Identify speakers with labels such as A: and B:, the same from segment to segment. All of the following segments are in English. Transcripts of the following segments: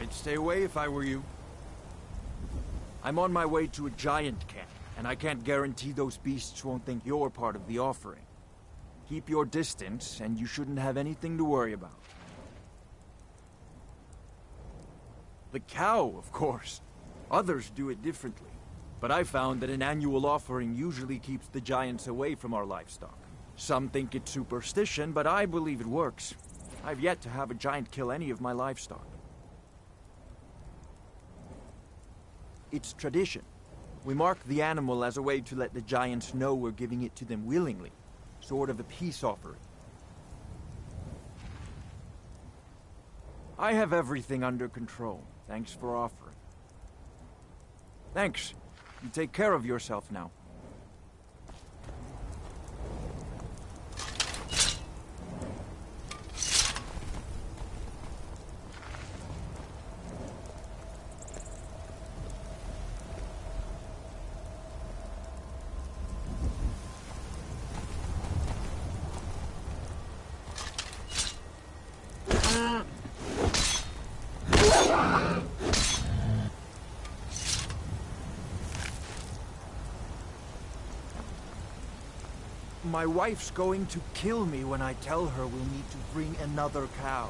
A: I'd stay away if I were you. I'm on my way to a giant camp, and I can't guarantee those beasts won't think you're part of the offering. Keep your distance, and you shouldn't have anything to worry about. The cow, of course. Others do it differently. But I found that an annual offering usually keeps the giants away from our livestock. Some think it's superstition, but I believe it works. I've yet to have a giant kill any of my livestock. It's tradition. We mark the animal as a way to let the giants know we're giving it to them willingly. Sort of a peace offering. I have everything under control. Thanks for offering. Thanks. You take care of yourself now. My wife's going to kill me when I tell her we'll need to bring another cow.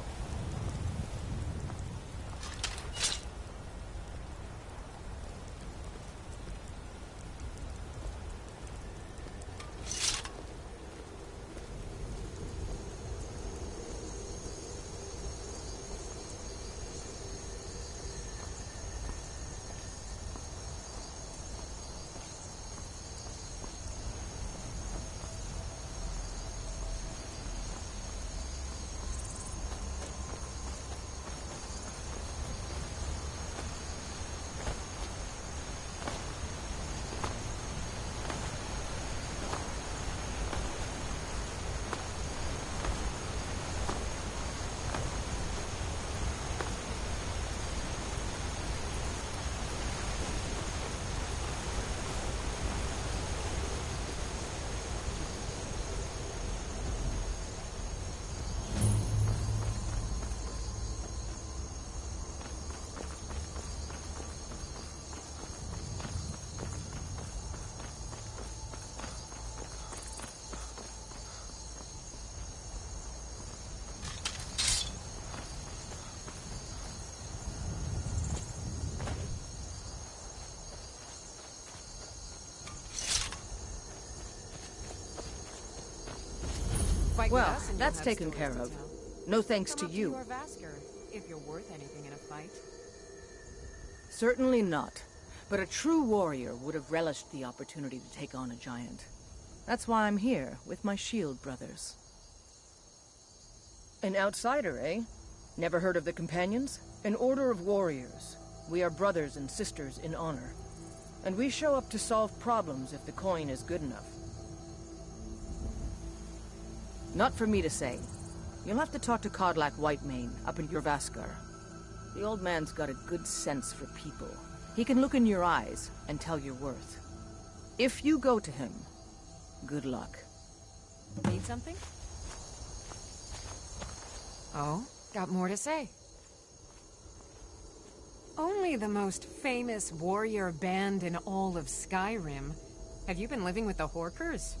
B: Well, that's taken care of. No thanks to you.
C: If you're worth anything in a fight.
B: Certainly not. But a true warrior would have relished the opportunity to take on a giant. That's why I'm here, with my shield brothers. An outsider, eh? Never heard of the Companions? An order of warriors. We are brothers and sisters in honor. And we show up to solve problems if the coin is good enough. Not for me to say. You'll have to talk to Kodlak Whitemane up in Jorvaskar. The old man's got a good sense for people. He can look in your eyes and tell your worth. If you go to him, good luck.
C: Need something? Oh, got more to say. Only the most famous warrior band in all of Skyrim. Have you been living with the Horkers?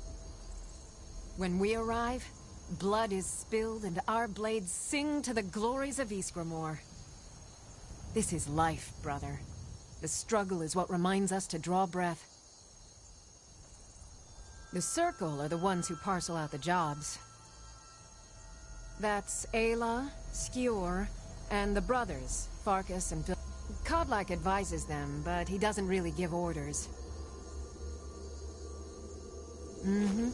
C: When we arrive, blood is spilled and our blades sing to the glories of Ysgramor. This is life, brother. The struggle is what reminds us to draw breath. The Circle are the ones who parcel out the jobs. That's Ayla, Skjor, and the brothers, Farkas and Phil. Kodlak advises them, but he doesn't really give orders. Mm-hmm.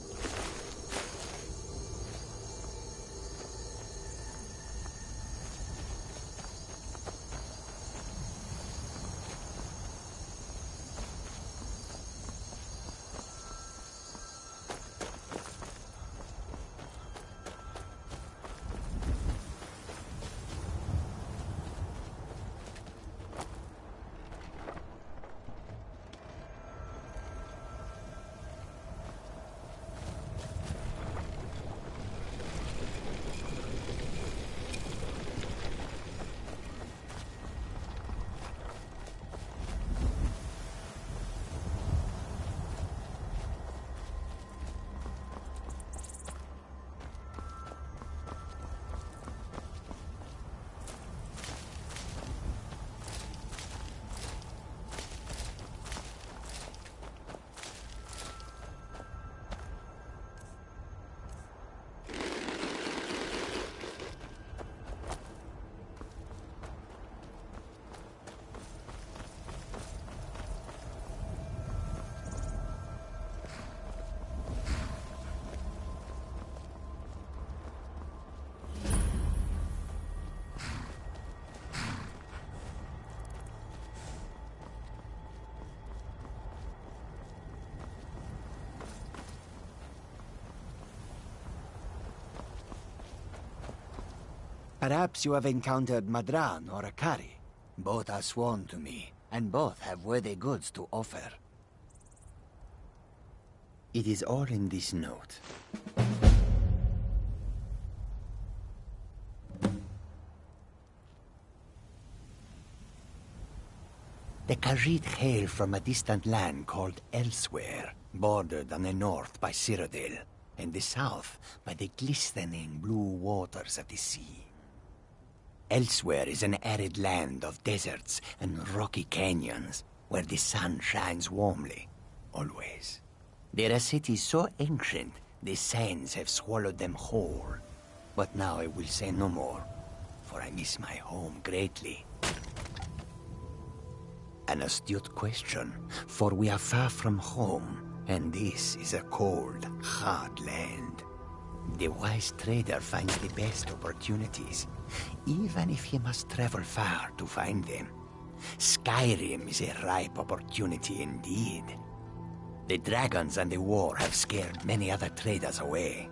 D: Perhaps you have encountered Madran or Akari. Both are sworn to me, and both have worthy goods to offer. It is all in this note. The Khajiit hail from a distant land called Elsewhere, bordered on the north by Cyrodiil, and the south by the glistening blue waters of the sea. Elsewhere is an arid land of deserts and rocky canyons, where the sun shines warmly, always. There are cities so ancient, the sands have swallowed them whole. But now I will say no more, for I miss my home greatly. An astute question, for we are far from home, and this is a cold, hard land. The wise trader finds the best opportunities, even if he must travel far to find them. Skyrim is a ripe opportunity indeed. The dragons and the war have scared many other traders away,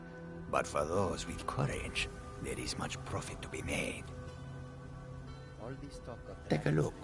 D: but for those with courage, there is much profit to be made. Take a look.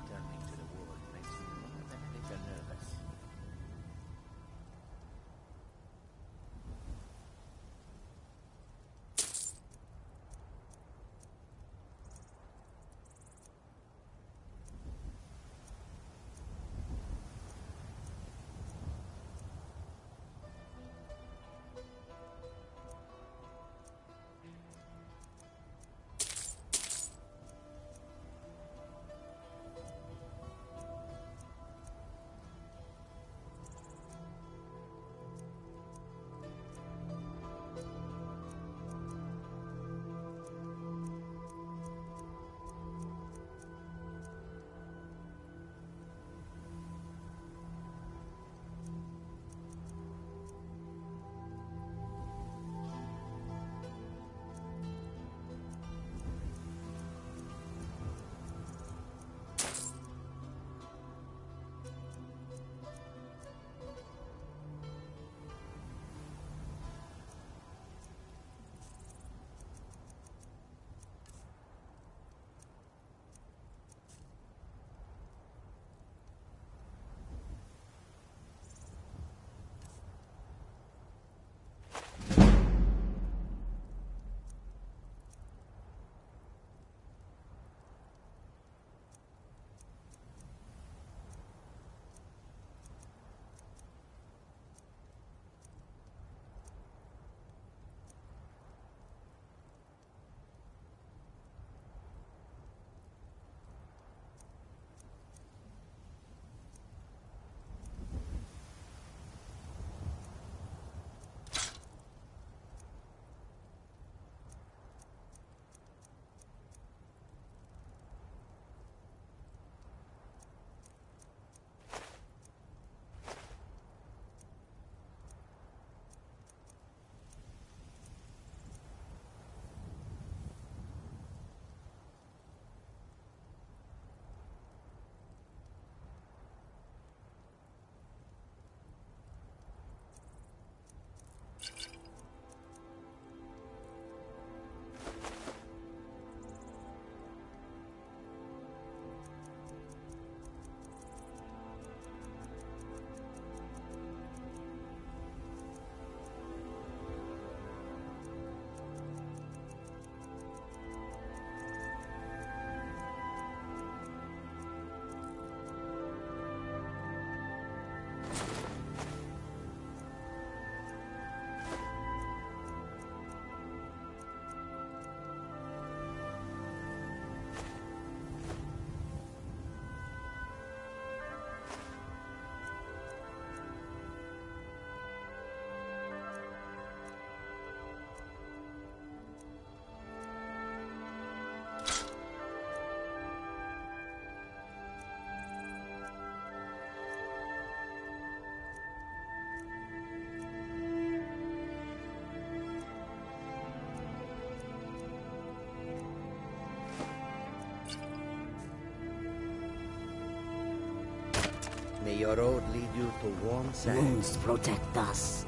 E: May your road lead you to warm sands.
F: Wounds protect us.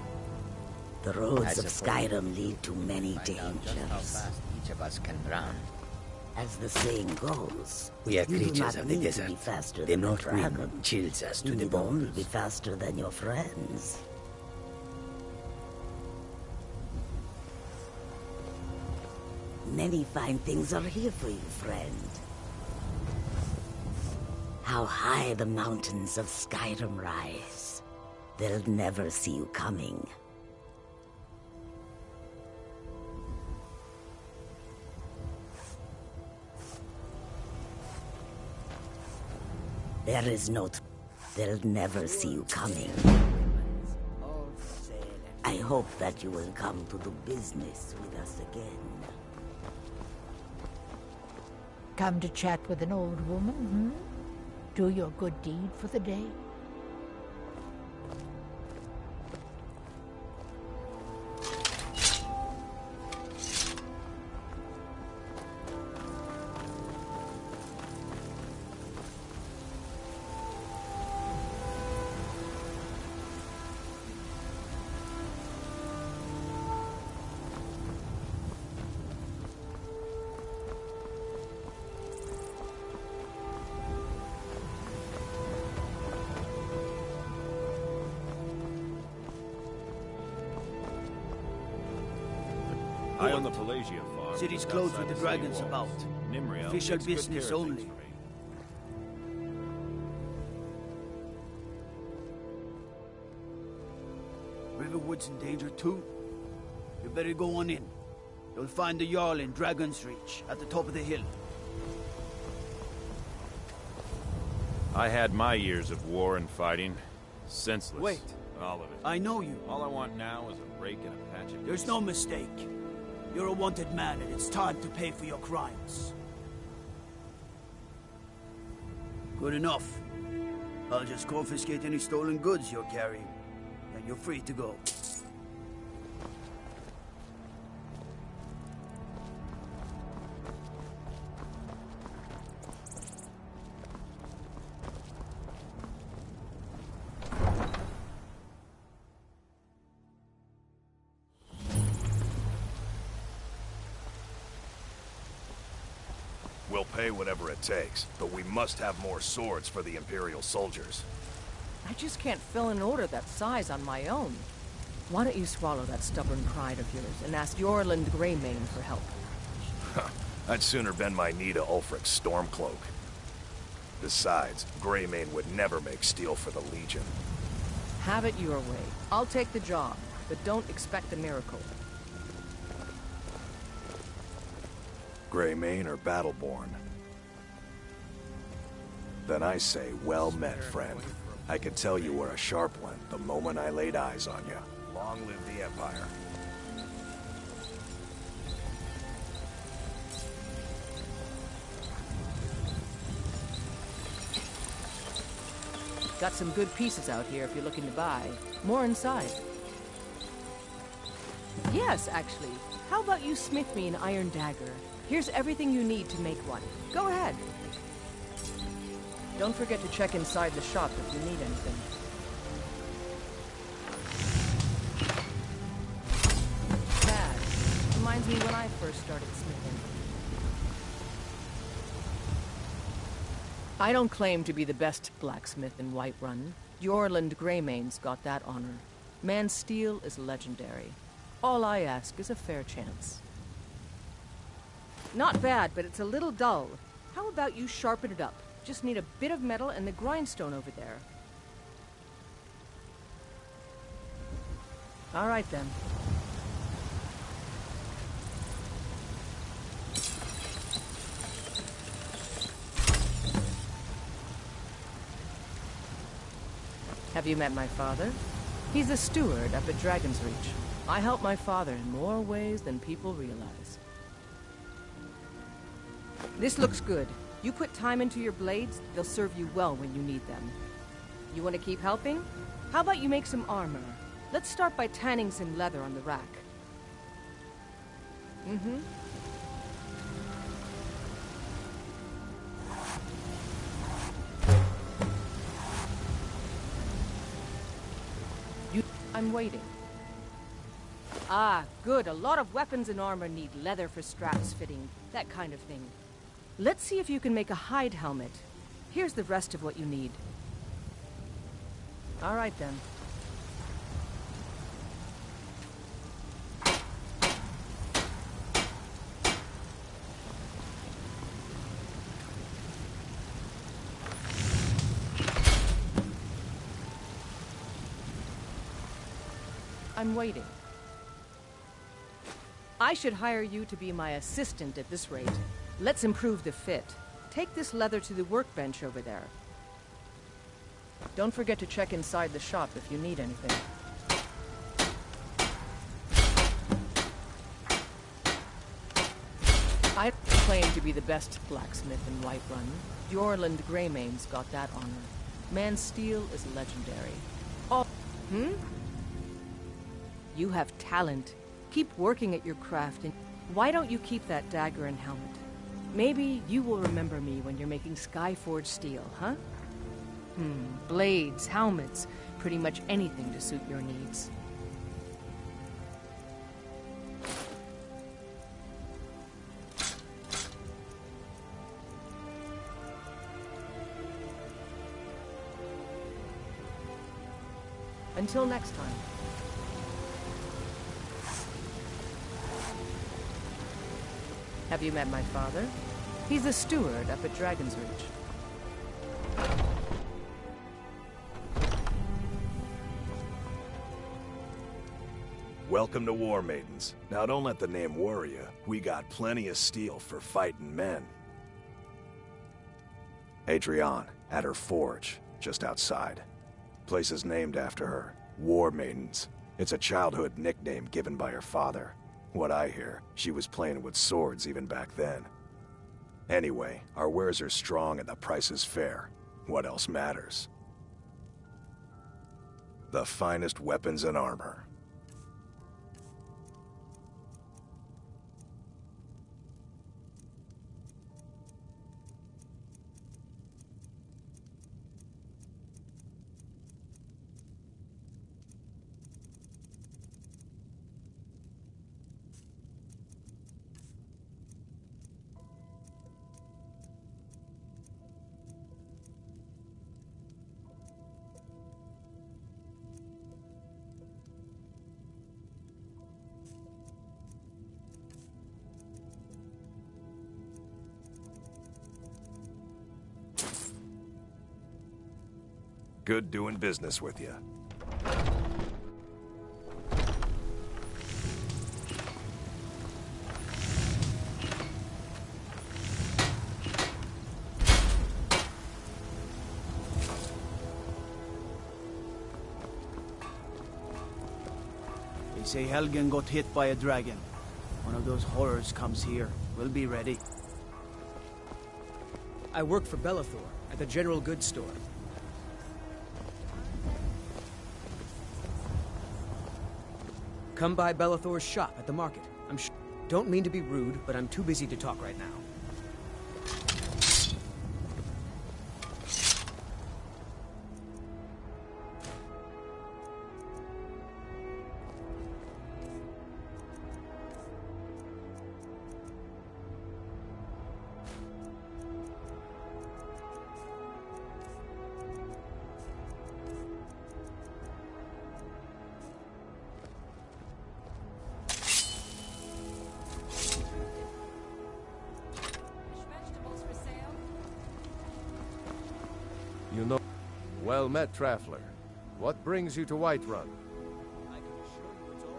F: The roads of Skyrim lead to many
E: Find out just how
F: dangers.
E: fast each of us can run.
F: As the saying goes,
D: We are
F: you do
D: creatures
F: not
D: of the
F: need to
D: desert.
F: be faster
D: The
F: than a
D: north
F: dragon.
D: wind chills us to
F: You
D: the
F: need only
D: bones.
F: be faster than your friends. Many fine things are here for you, friend. How high the mountains of Skyrim rise. They'll never see you coming. There is no... They'll never see you coming. I hope that you will come to do business with us again.
G: Come to chat with an old woman, hmm? Do your good deed for the day?
H: I own the Pelagia farm.
I: City's
H: just
I: closed
H: outside
I: with the
H: city
I: dragons
H: walls.
I: about.
H: Nimriel
I: Official
H: takes good
I: business
H: care of things
I: only.
H: for me.
I: Riverwood's in danger too. You better go on in. You'll find the Jarl in Dragon's Reach, at the top of the hill.
H: I had my years of war and fighting. Senseless.
I: Wait.
H: All of it.
I: I know you.
H: All I want now is a rake and a patch of
I: There's no mistake. You're a wanted man, and it's time to pay for your crimes. Good enough. I'll just confiscate any stolen goods you're carrying, and you're free to go.
J: We'll pay whatever it takes, but we must have more swords for the Imperial soldiers.
B: I just can't fill an order that size on my own. Why don't you swallow that stubborn pride of yours and ask Yorland Greymane for help?
J: I'd sooner bend my knee to Ulfric's Stormcloak. Besides, Greymane would never make steel for the Legion.
B: Have it your way. I'll take the job, but don't expect a miracle.
J: Greymane or Battleborn? Then I say, well met, friend. I could tell you were a sharp one the moment I laid eyes on you. Long live the Empire.
B: Got some good pieces out here if you're looking to buy. More inside. Yes, actually. How about you smith me an iron dagger? Here's everything you need to make one. Go ahead. Don't forget to check inside the shop if you need anything. Bad. Reminds me when I first started smithing. I don't claim to be the best blacksmith in Whiterun. Yorland Greymane's got that honor. Man's steel is legendary. All I ask is a fair chance. Not bad, but it's a little dull. How about you sharpen it up? Just need a bit of metal and the grindstone over there. All right, then. Have you met my father? He's a steward up at Dragon's Reach. I help my father in more ways than people realize. This looks good. You put time into your blades, they'll serve you well when you need them. You want to keep helping? How about you make some armor? Let's start by tanning some leather on the rack. I'm waiting. Ah, good. A lot of weapons and armor need leather for straps fitting. That kind of thing. Let's see if you can make a hide helmet. Here's the rest of what you need. All right, then. I'm waiting. I should hire you to be my assistant at this rate. Let's improve the fit. Take this leather to the workbench over there. Don't forget to check inside the shop if you need anything. I claim to be the best blacksmith in Whiterun. The Orland Greymane's got that honor. Man's steel is legendary. Oh, You have talent. Keep working at your craft, and why don't you keep that dagger and helmet? Maybe you will remember me when you're making Skyforged steel, huh? Blades, helmets, pretty much anything to suit your needs. Until next time. Have you met my father? He's a steward up at Dragon's Reach.
J: Welcome to War Maidens. Now don't let the name worry you. We got plenty of steel for fighting men. Adrienne, at her forge, just outside. Place is named after her. War Maidens. It's a childhood nickname given by her father. What I hear, she was playing with swords even back then. Anyway, our wares are strong and the price is fair. What else matters? The finest weapons and armor. Good doing business with you.
I: They say Helgen got hit by a dragon. One of those horrors comes here. We'll be ready.
K: I work for Bellathor at the General Goods Store. Come by Bellathor's shop at the market. Don't mean to be rude, but I'm too busy to talk right now.
L: You know... Well met, Traveler. What brings you to Whiterun?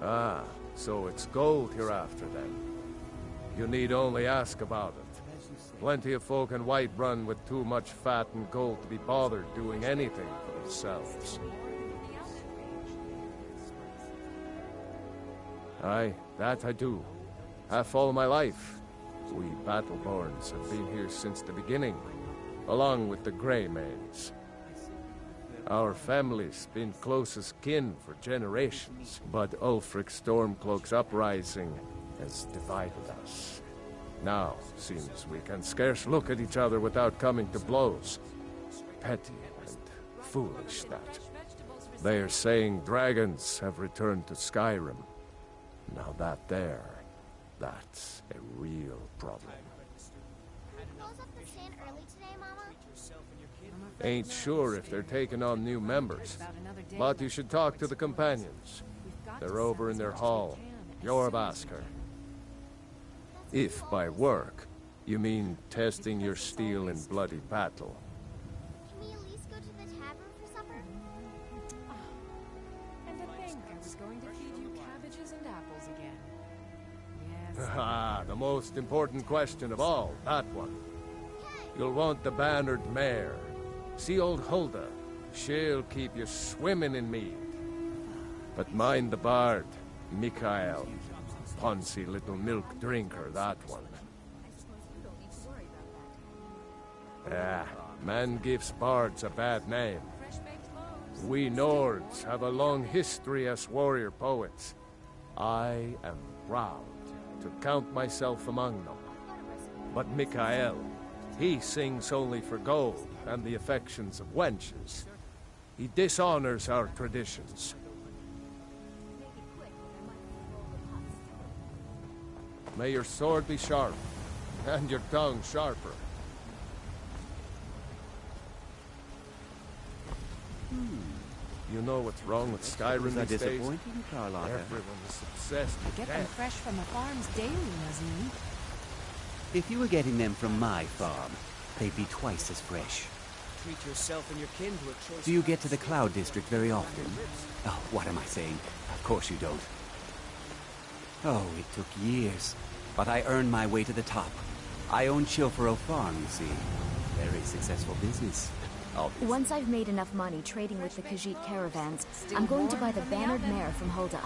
L: Ah, so it's gold you're after, then. You need only ask about it. Plenty of folk in Whiterun with too much fat and gold to be bothered doing anything for themselves. Aye, that I do. Half all my life. We Battleborns have been here since the beginning, along with the Greymanes. Our family's been close as kin for generations, but Ulfric Stormcloak's uprising has divided us. Now, seems we can scarce look at each other without coming to blows. Petty and foolish, that. They are saying dragons have returned to Skyrim. Now that's a real problem.
M: Close up the stand early today, Mama?
L: Ain't sure if they're taking on new members, but you should talk to the companions. They're over in their hall, Jorvaskr. If by work, you mean testing your steel in bloody battle.
M: Can we at least go to the tavern for supper?
C: And to think I was going to feed you cabbages and apples again. Yes.
L: Ah, the most important question of all, that one. You'll want the bannered mare. See old Hulda. She'll keep you swimming in mead. But mind the bard, Mikael. Poncy little milk drinker, that one. Ah, man gives bards a bad name. We Nords have a long history as warrior poets. I am proud to count myself among them. But Mikael, he sings only for gold and the affections of wenches. He dishonors our traditions. May your sword be sharp, and your tongue sharper. You know what's wrong with Skyrim these days? Everyone's obsessed with
N: I get them
L: death.
N: fresh from the farms daily, Nazim.
O: If you were getting them from my farm, they'd be twice as fresh.
K: Treat yourself and your kin to a choice.
O: Do you get to the Cloud District very often? Oh, what am I saying? Of course you don't. Oh, it took years, but I earned my way to the top. I own Chilfaro Farm, you see. Very successful business. Obviously.
P: Once I've made enough money trading with the Khajiit caravans, I'm going to buy the bannered mare from Hulda.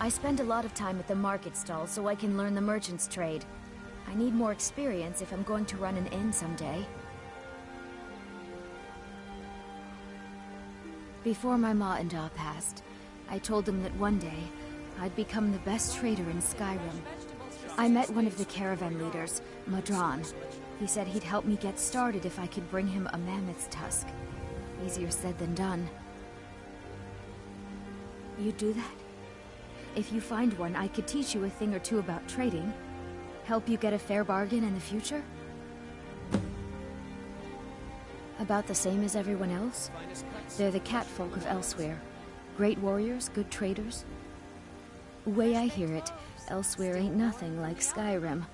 P: I spend a lot of time at the market stall so I can learn the merchant's trade. I need more experience if I'm going to run an inn someday. Before my ma and Da passed, I told them that one day, I'd become the best trader in Skyrim. I met one of the caravan leaders, Madran. He said he'd help me get started if I could bring him a mammoth's tusk. Easier said than done. You'd do that? If you find one, I could teach you a thing or two about trading. Help you get a fair bargain in the future? About the same as everyone else? They're the catfolk of elsewhere. Great warriors, good traders. Way I hear it, elsewhere ain't nothing like Skyrim.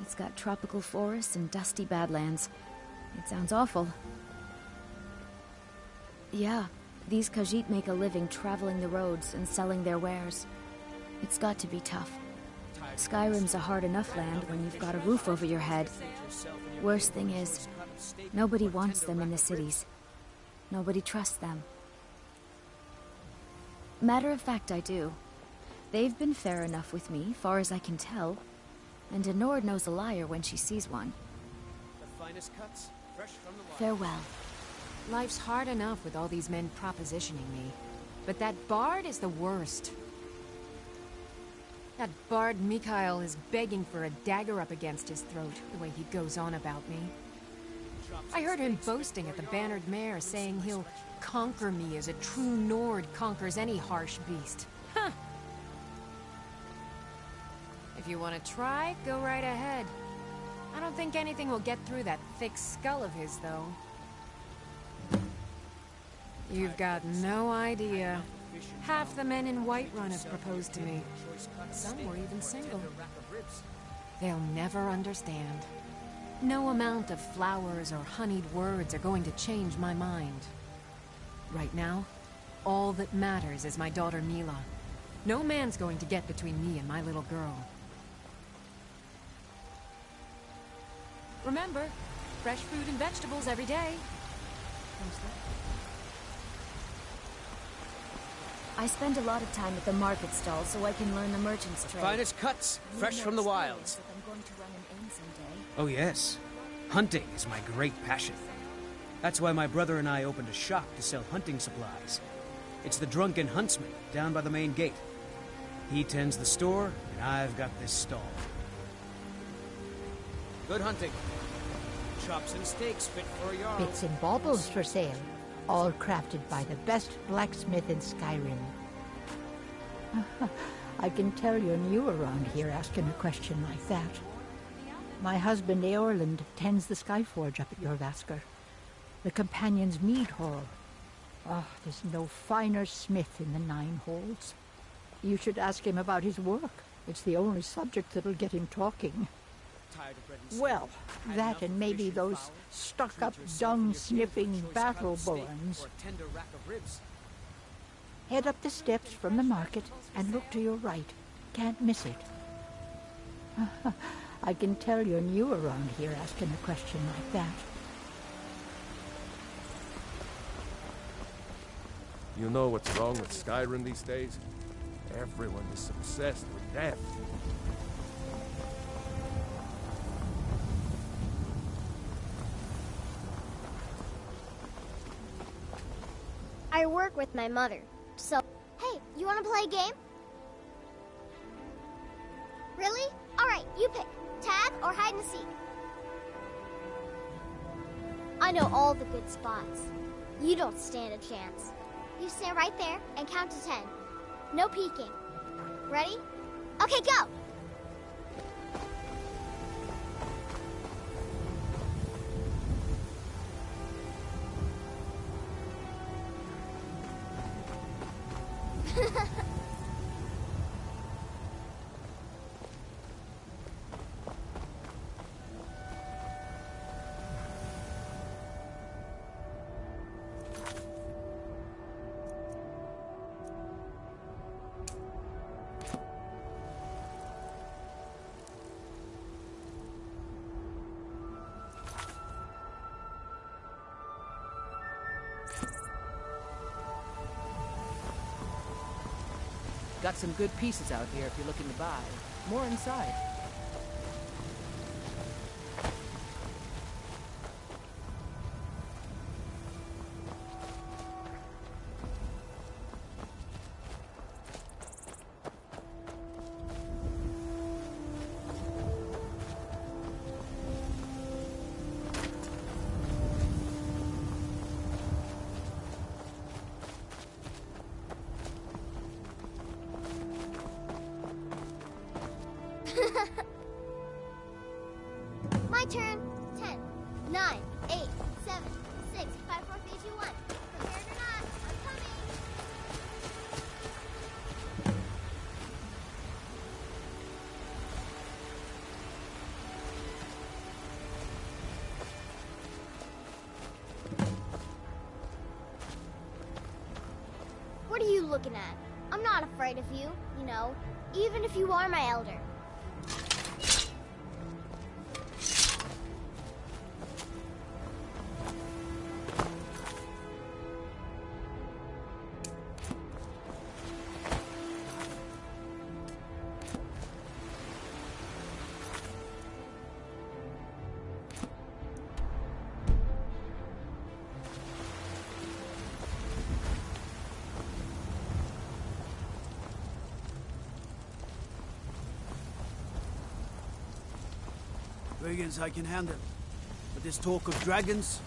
P: It's got tropical forests and dusty badlands. It sounds awful. Yeah, these Khajiit make a living traveling the roads and selling their wares. It's got to be tough. Skyrim's a hard enough land when you've got a roof over your head. Worst thing is, nobody wants them in the cities. Nobody trusts them. Matter of fact, I do. They've been fair enough with me, far as I can tell. And a Nord knows a liar when she sees one.
K: The finest cuts, fresh from the wild.
P: Farewell.
C: Life's hard enough with all these men propositioning me. But that bard is the worst. That bard Mikael is begging for a dagger up against his throat, the way he goes on about me. I heard him boasting at the bannered mare, saying he'll conquer me as a true Nord conquers any harsh beast. Huh! If you want to try, go right ahead. I don't think anything will get through that thick skull of his, though. You've got no idea. Half the men in Whiterun have proposed to me. Some were even single. They'll never understand. No amount of flowers or honeyed words are going to change my mind. Right now, all that matters is my daughter Mila. No man's going to get between me and my little girl. Remember, fresh fruit and vegetables every day.
P: I spend a lot of time at the market stall so I can learn the merchant's trade.
K: Finest cuts, fresh from the wilds.
P: I'm going to run an inn someday.
K: Oh yes. Hunting is my great passion. That's why my brother and I opened a shop to sell hunting supplies. It's the Drunken Huntsman down by the main gate. He tends the store, and I've got this stall. Good hunting. Chops and steaks fit for a Jarl.
G: Bits and baubles for sale, all crafted by the best blacksmith in Skyrim. I can tell you're new around here asking a question like that. My husband, Eorland, tends the Skyforge up at Jorvaskr. The Companion's mead hall. Oh, there's no finer smith in the Nine Halls. You should ask him about his work. It's the only subject that'll get him talking. Well, that and maybe those stuck-up, dung-sniffing battle-borns. Head up the steps from the market and look to your right. Can't miss it. I can tell you're new around here asking a question like that.
L: You know what's wrong with Skyrim these days? Everyone is obsessed with death.
M: I work with my mother, so... Hey, you want to play a game? Really? Alright, you pick. Tag or hide and seek. I know all the good spots. You don't stand a chance. You stand right there and count to 10. No peeking. Ready? Okay, go!
B: Got some good pieces out here if you're looking to buy. More inside. My turn. 10, 9, 8, 7, 6, 5, 4, 3, 2, 1. Prepared or not, I'm coming. What are you looking at? I'm not afraid of you, you know, even if you are my elder.
I: Brigands I can handle. But this talk of dragons,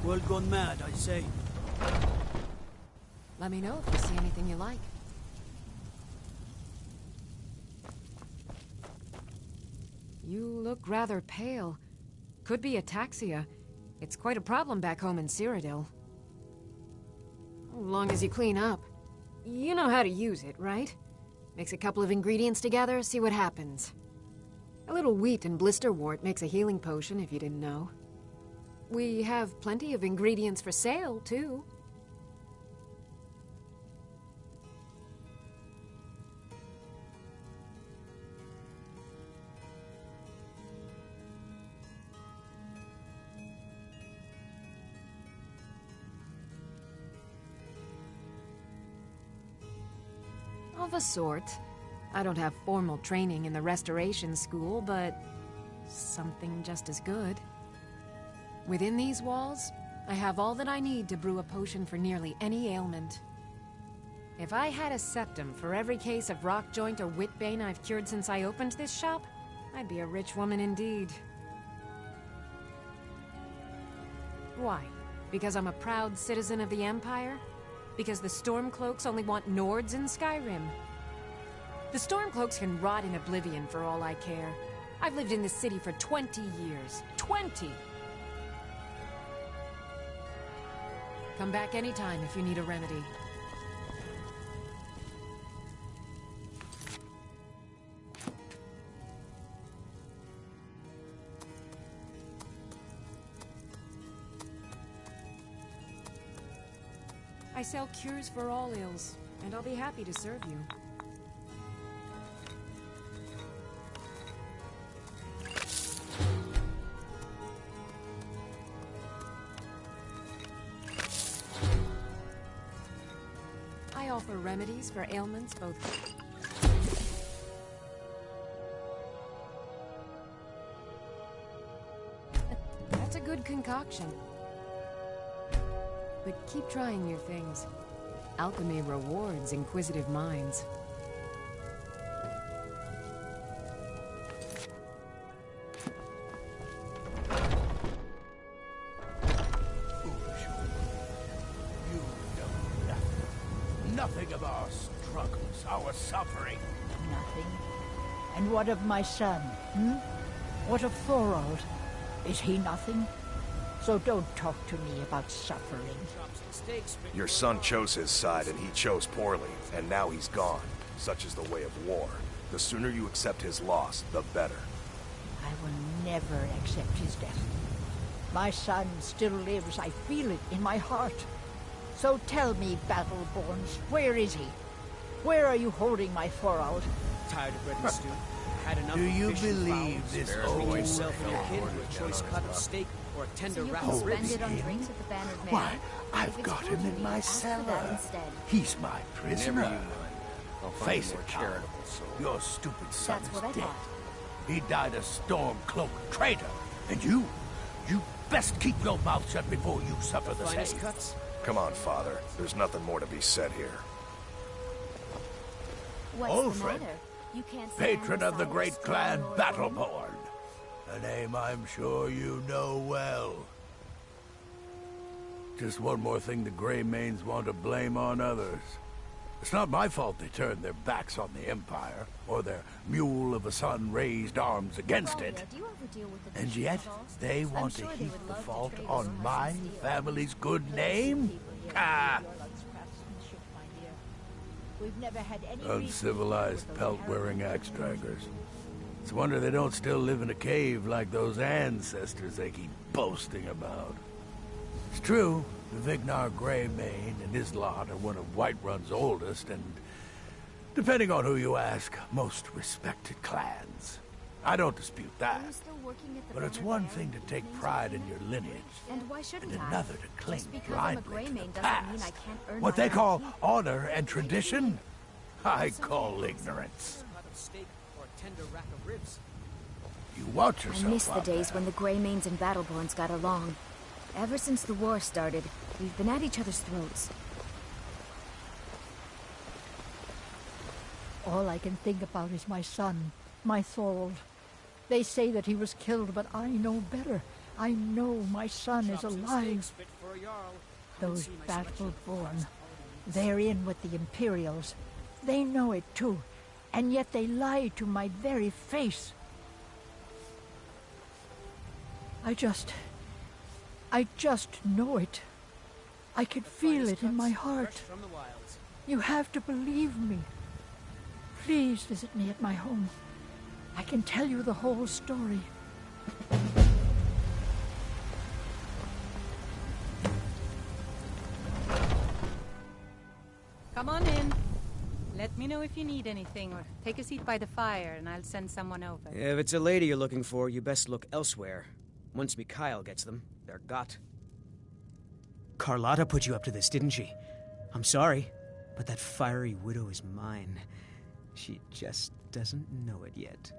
I: world gone mad, I say.
C: Let me know if you see anything you like. You look rather pale. Could be ataxia. It's quite a problem back home in Cyrodiil. As long as you clean up. You know how to use it, right? Mix a couple of ingredients together, see what happens. A little wheat and blisterwort makes a healing potion, if you didn't know. We have plenty of ingredients for sale, too. Of a sort. I don't have formal training in the Restoration School, but something just as good. Within these walls, I have all that I need to brew a potion for nearly any ailment. If I had a septum for every case of rock joint or whitbane I've cured since I opened this shop, I'd be a rich woman indeed. Why? Because I'm a proud citizen of the Empire? Because the Stormcloaks only want Nords in Skyrim? The Stormcloaks can rot in oblivion for all I care. I've lived in this city for 20 years. 20! Come back anytime if you need a remedy. I sell cures for all ills, and I'll be happy to serve you. I offer remedies for ailments both... That's a good concoction. But keep trying new things. Alchemy rewards inquisitive minds.
Q: You know nothing. Nothing of our struggles, our suffering.
G: Nothing. And what of my son, hmm? What of Thorold? Is he nothing? So don't talk to me about suffering.
J: Your son chose his side and he chose poorly, and now he's gone. Such is the way of war. The sooner you accept his loss, the better.
G: I will never accept his death. My son still lives. I feel it in my heart. So tell me, Battleborns, where is he? Where are you holding my Thorold?
K: Tired of bread and stew? Had enough
Q: Do
K: of
Q: you
K: fish and
Q: believe
K: fowls?
Q: this
K: Treat
Q: old
K: yourself and your kid to a choice cut of steak or a tender wrap
P: So
K: of
P: you
K: ribs.
P: can spend it on drinks at the Bannered Man.
Q: Why, I've
P: If it's
Q: got
P: good
Q: him
P: to
Q: in
P: me,
Q: my
P: ask for that
Q: cellar.
P: instead.
Q: He's my prisoner.
H: Never you mind. I'll find
Q: Face
H: a more
Q: it,
H: charitable
Q: Tom.
H: soul.
Q: Your stupid son
P: That's
Q: is
P: what I
Q: dead.
P: thought.
Q: He died a storm-cloaked traitor. And you best keep your mouth shut before you suffer the
K: Finest
Q: same.
K: cuts?
J: Come on, Father. There's nothing more to be said here.
P: What's
Q: Old
P: the
Q: friend.
P: matter? You can't stand
Q: Patron of the
P: beside a
Q: great
P: strong
Q: clan
P: Lord
Q: Battleborn. A name I'm sure you know well. Just one more thing the Greymanes want to blame on others. It's not my fault they turned their backs on the Empire, or their mule of a son raised arms against it.
P: Do you ever deal with the
Q: And
P: fishing
Q: yet,
P: dolls?
Q: they
P: I'm
Q: want
P: sure
Q: to
P: they
Q: heap
P: would
Q: the
P: love to
Q: fault
P: trade
Q: on
P: us
Q: my
P: some steel.
Q: family's good name? Ah!
G: We've never had any reason to
Q: Uncivilized
G: deal with those
Q: pelt-wearing axe-draggers. It's a wonder they don't still live in a cave like those ancestors they keep boasting about. It's true, the Vignar Greymane and his lot are one of Whiterun's oldest and, depending on who you ask, most respected clans. I don't dispute that.
P: Are you still working at the
Q: But it's
P: Bannered
Q: one
P: Man?
Q: thing to take pride in your lineage,
P: And why shouldn't
Q: and
P: I?
Q: another to cling
P: Just because I'm a
Q: blindly to
P: Greymane
Q: the
P: doesn't mean I
Q: past.
P: can't earn
Q: What
P: my
Q: they
P: own
Q: call
P: keep.
Q: honor and tradition, I call ignorance.
K: Cut of steak or a tender rack of ribs.
Q: You watch
P: I
Q: yourself
P: miss the
Q: out
P: days
Q: there.
P: when the Greymanes and Battleborns got along. Ever since the war started, we've been at each other's throats.
G: All I can think about is my son, my Thorold. They say that he was killed, but I know better. I know my son is
K: Chops and
G: alive.
K: steaks fit for a jarl. Come and
G: Those
K: see my selection of
G: Battleborn, they're in with the Imperials. They know it too, and yet they lie to my very face. I just know it. I can feel it in my heart.
K: fresh from the wilds.
G: You have to believe me. Please visit me at my home. I can tell you the whole story.
N: Come on in. Let me know if you need anything, or take a seat by the fire, and I'll send someone over.
K: If it's a lady you're looking for, you best look elsewhere. Once Mikhail gets them, they're got. Carlotta put you up to this, didn't she? I'm sorry, but that fiery widow is mine. She just doesn't know it yet.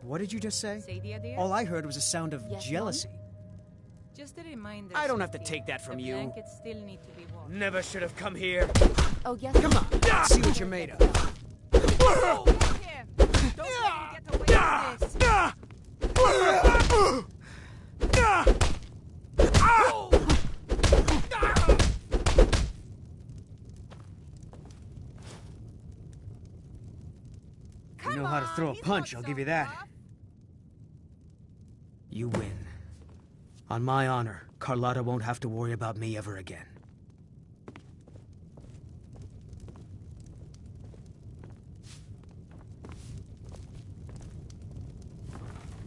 K: What did you just say?
N: Sadia, dear?
K: All I heard was a sound of
N: Yes, Mom?
K: jealousy.
N: Just a reminder.
K: I don't have to
N: Sophia.
K: take that from
N: the
K: you.
N: Blankets still need to be washed.
K: Never should have come here.
N: Oh, yes.
K: Come on, let's see what you're made of.
N: Oh, look here. Don't let him get away with this.
K: You know how to throw a punch, I'll give you that. You win. On my honor, Carlotta won't have to worry about me ever again.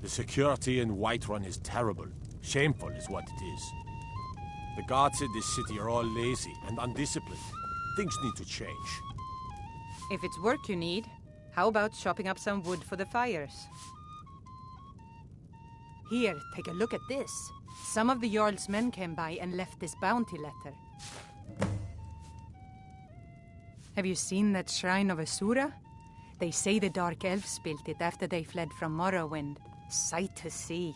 H: The security in Whiterun is terrible. Shameful is what it is. The guards in this city are all lazy and undisciplined. Things need to change.
N: If it's work you need, how about chopping up some wood for the fires? Here, take a look at this. Some of the Jarl's men came by and left this bounty letter. Have you seen that shrine of Asura? They say the Dark Elves built it after they fled from Morrowind. Sight to see.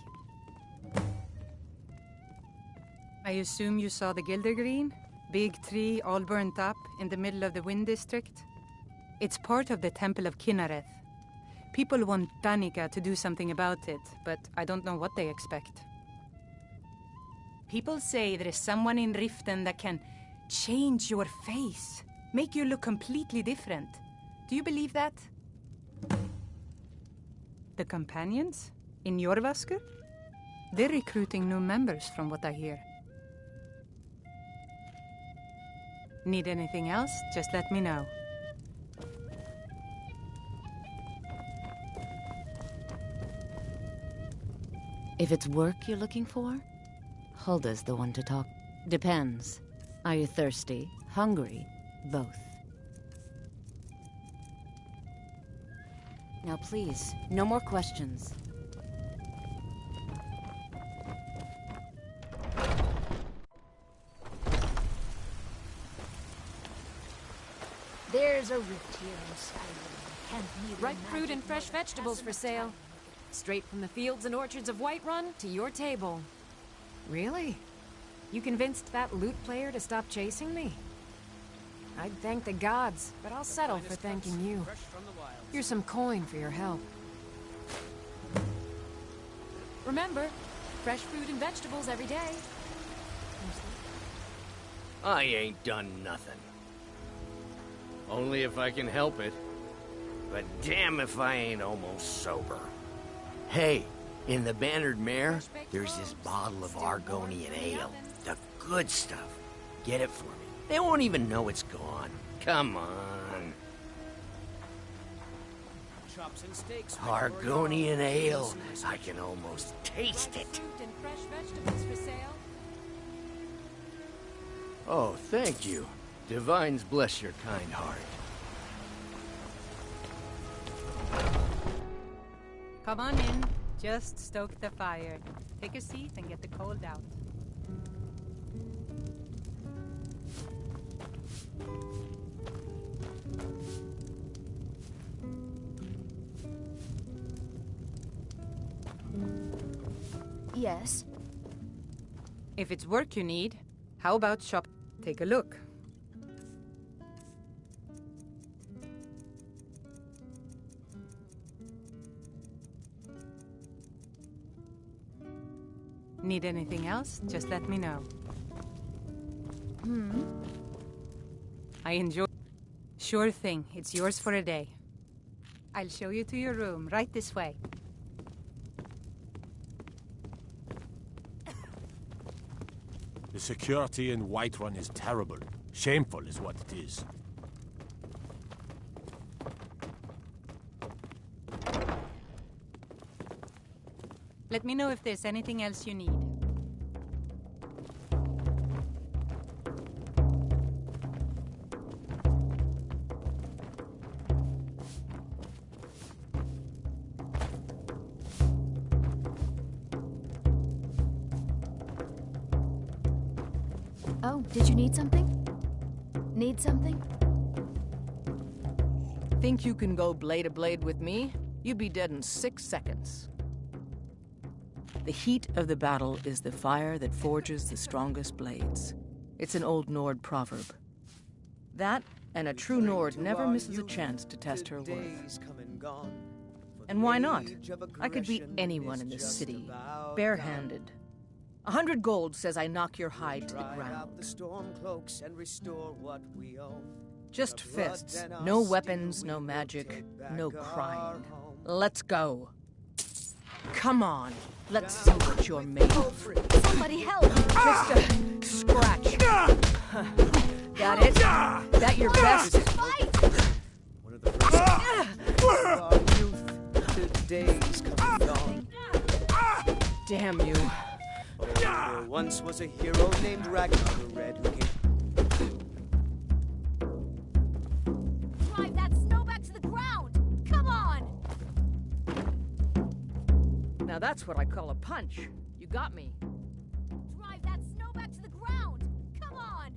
N: I assume you saw the Gildergreen? Big tree, all burnt up, in the middle of the Wind District? It's part of the Temple of Kinnareth. People want Danica to do something about it, but I don't know what they expect. People say there is someone in Riften that can change your face, make you look completely different. Do you believe that? The companions? In Jorvaskr? They're recruiting new members from what I hear. Need anything else? Just let me know.
B: If it's work you're looking for, Hulda's the one to talk. Depends. Are you thirsty? Hungry? Both. Now please, no more questions.
G: There's a rift here in Skyrim. Can't neither
C: Ripe fruit
G: imagine
C: and fresh
G: nor
C: vegetables for
G: pass
C: sale.
G: enough
C: Straight from the fields and orchards of Whiterun to your table. Really? You convinced that lute player to stop chasing me? I'd thank the gods, but I'll settle for thanking you. Here's some coin for your help. Remember, fresh fruit and vegetables every day.
R: I ain't done nothing. Only if I can help it. But damn if I ain't almost sober. Hey, in the Bannered Mare, there's this bottle of Argonian ale. The good stuff. Get it for me. They won't even know it's gone. Come on.
K: Chops and steaks.
R: Argonian ale. I can almost taste it.
C: Fruit and fresh vegetables for sale.
R: Oh, thank you. Divines bless your kind heart.
N: Come on in. Just stoke the fire. Take a seat and get the cold out.
P: Yes?
N: If it's work you need, how about shop? Take a look. Need anything else? Just let me know. I enjoy... Sure thing. It's yours for a day. I'll show you to your room, right this way.
H: The security in Whiterun is terrible. Shameful is what it is.
N: Let me know if there's anything else you need.
P: Oh, did you need something? Need something?
B: Think you can go blade to blade with me? You'd be dead in 6 seconds. The heat of the battle is the fire that forges the strongest blades. It's an old Nord proverb. That, and a true Nord never misses a chance to test her worth. And why not? I could beat anyone in this city, barehanded. 100 gold says I knock your hide to the ground.
S: The storm cloaks and restore what we own.
B: Just fists. No weapons, no magic, no crying. Let's go. Come on. Let's see what you're made of.
P: Somebody help!
B: Just a scratch. Got it? That your best?
S: One of the first our youth to days come and gone.
B: Damn you.
S: Oh, there once was a hero named Ragnar the Red who came.
P: Drive that snow back to the ground! Come on!
B: Now that's what I call a punch. You got me.
P: Drive that snow back to the ground! Come on!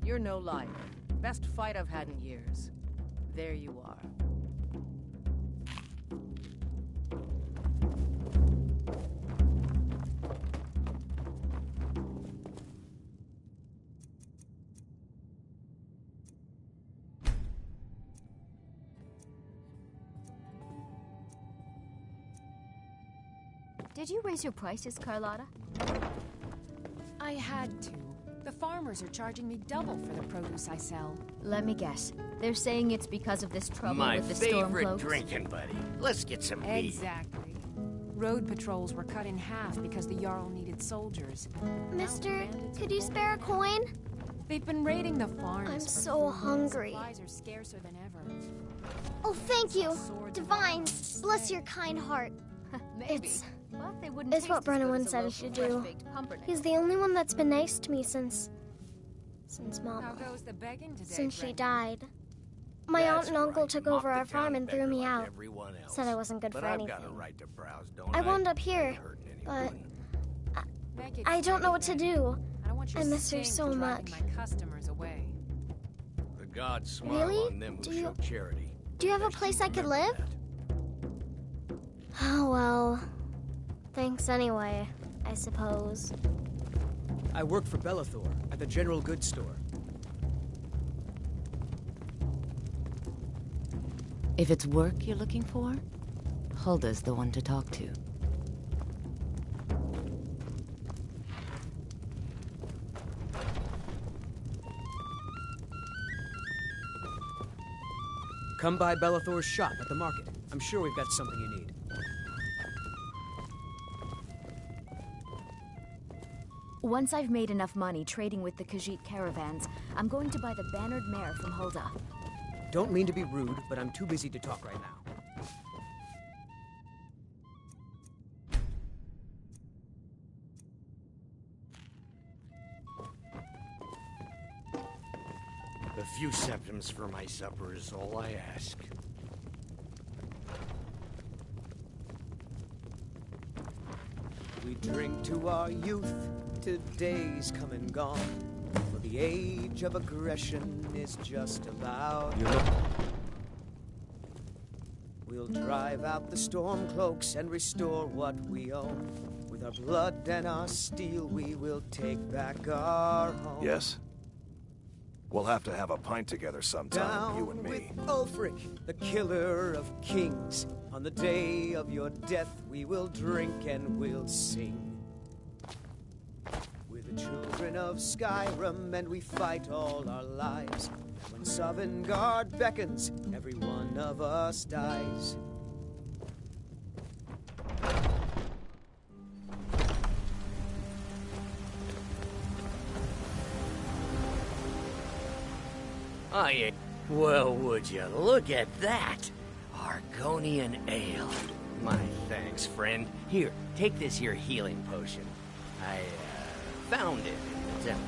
B: You're no liar. Best fight I've had in years. There you are.
P: Did you raise your prices, Carlotta?
C: I had to. The farmers are charging me double for the produce I sell.
P: Let me guess. They're saying it's because of this trouble
R: My
P: with the storm
R: favorite
P: cloaks?
R: drinking buddy. Let's get some meat.
C: Exactly. Road patrols were cut in half because the Jarl needed soldiers.
M: Mister, could you spare a coin?
C: They've been raiding the farms.
M: I'm
C: for
M: so
C: food.
M: hungry.
C: Supplies are scarcer than ever.
M: Oh, thank you. Divine, bless your kind heart.
P: Maybe. But they wouldn't
M: It's what
P: taste as good
M: Brennan
P: as a
M: said I
P: loaf
M: should
P: of
M: do.
P: fresh-baked pumpernickel.
M: He's the only one that's been nice to me since
C: How
M: Mama.
C: goes the begging today,
M: Since she
C: Brennan?
M: died. My
R: That's
M: aunt and uncle
R: right.
M: took
R: Mock
M: over
R: the
M: our farm
R: town
M: and threw
R: beggar
M: me
R: like
M: out.
R: everyone else.
M: Said I wasn't good
R: But
M: for
R: I've
M: anything.
R: got a right to browse, don't
M: I wound up here,
R: Ain't hurting
M: but
R: anyone.
C: Make it
M: I don't know
C: quick,
M: what to
C: Brennan.
M: do.
C: I don't want you
M: I miss her
C: stink
M: so
C: for driving
M: much.
C: my customers away.
R: The gods smile
M: Really?
R: on them who
M: Do you-
R: show charity.
M: Do you have a place I could live? Oh, well. Thanks anyway, I suppose.
K: I work for Belethor at the General Goods Store.
T: If it's work you're looking for, Hulda's the one to talk to.
K: Come by Belethor's shop at the market. I'm sure we've got something you need.
P: Once I've made enough money trading with the Khajiit caravans, I'm going to buy the bannered mare from Hulda.
K: Don't mean to be rude, but I'm too busy to talk right now.
R: A few septims for my supper is all I ask.
S: We drink to our youth, to days come and gone. For the age of aggression is just about. We'll drive out the storm cloaks and restore what we own. With our blood and our steel, we will take back our home.
J: Yes? We'll have to have a pint together sometime, you and me.
S: With Ulfric, the killer of kings. On the day of your death, we will drink and we'll sing. We're the children of Skyrim, and we fight all our lives. And when Sovngarde beckons, every one of us dies.
R: I ain't. Well, would you look at that? Argonian ale. My thanks, friend. Here, take this here healing potion. I, found it in the temple.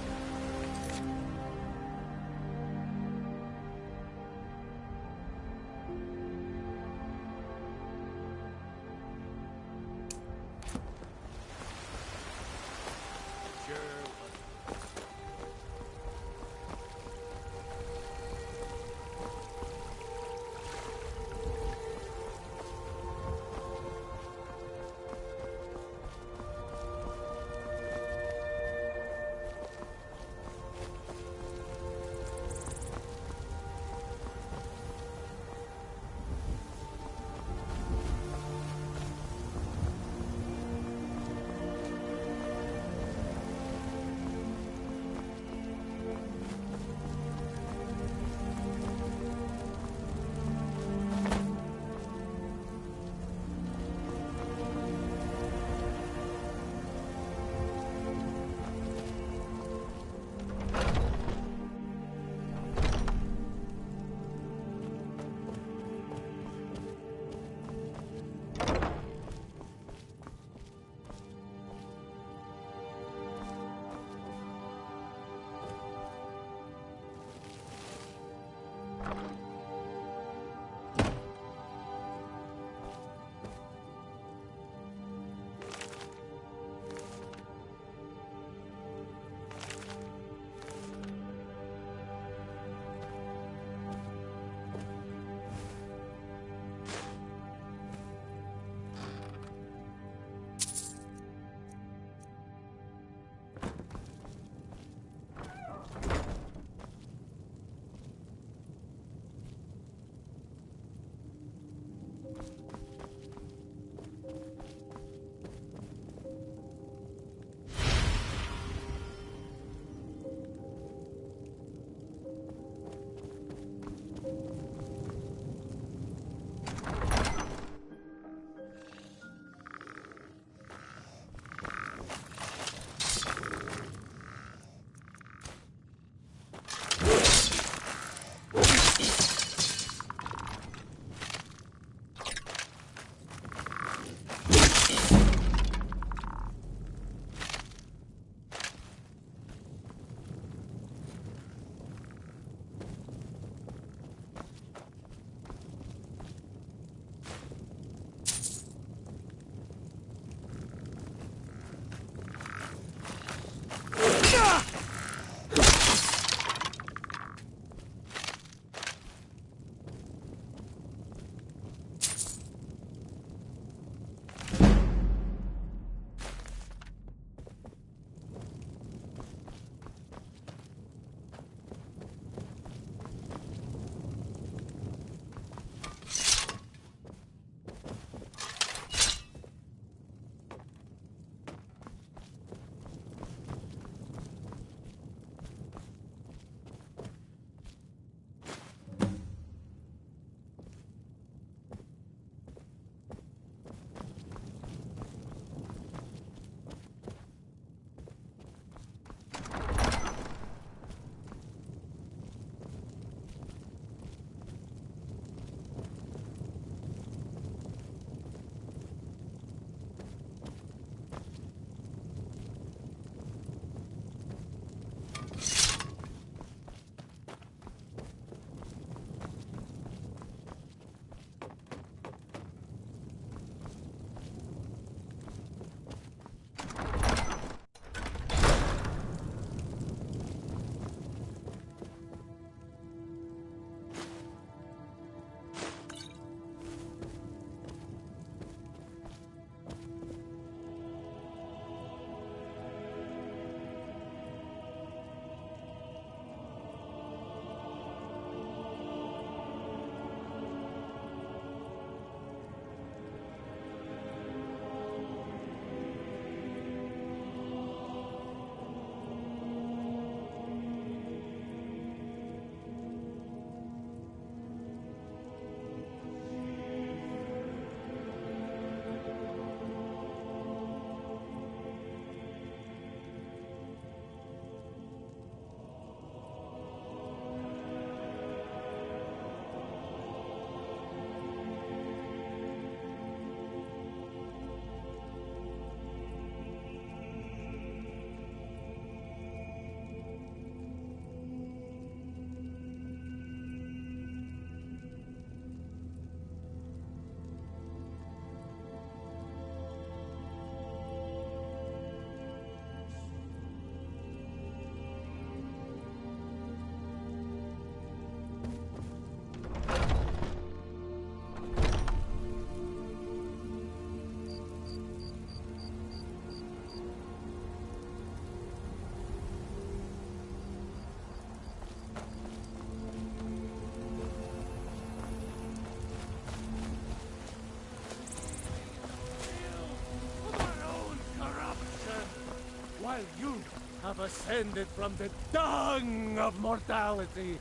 H: while you have ascended from the dung of mortality.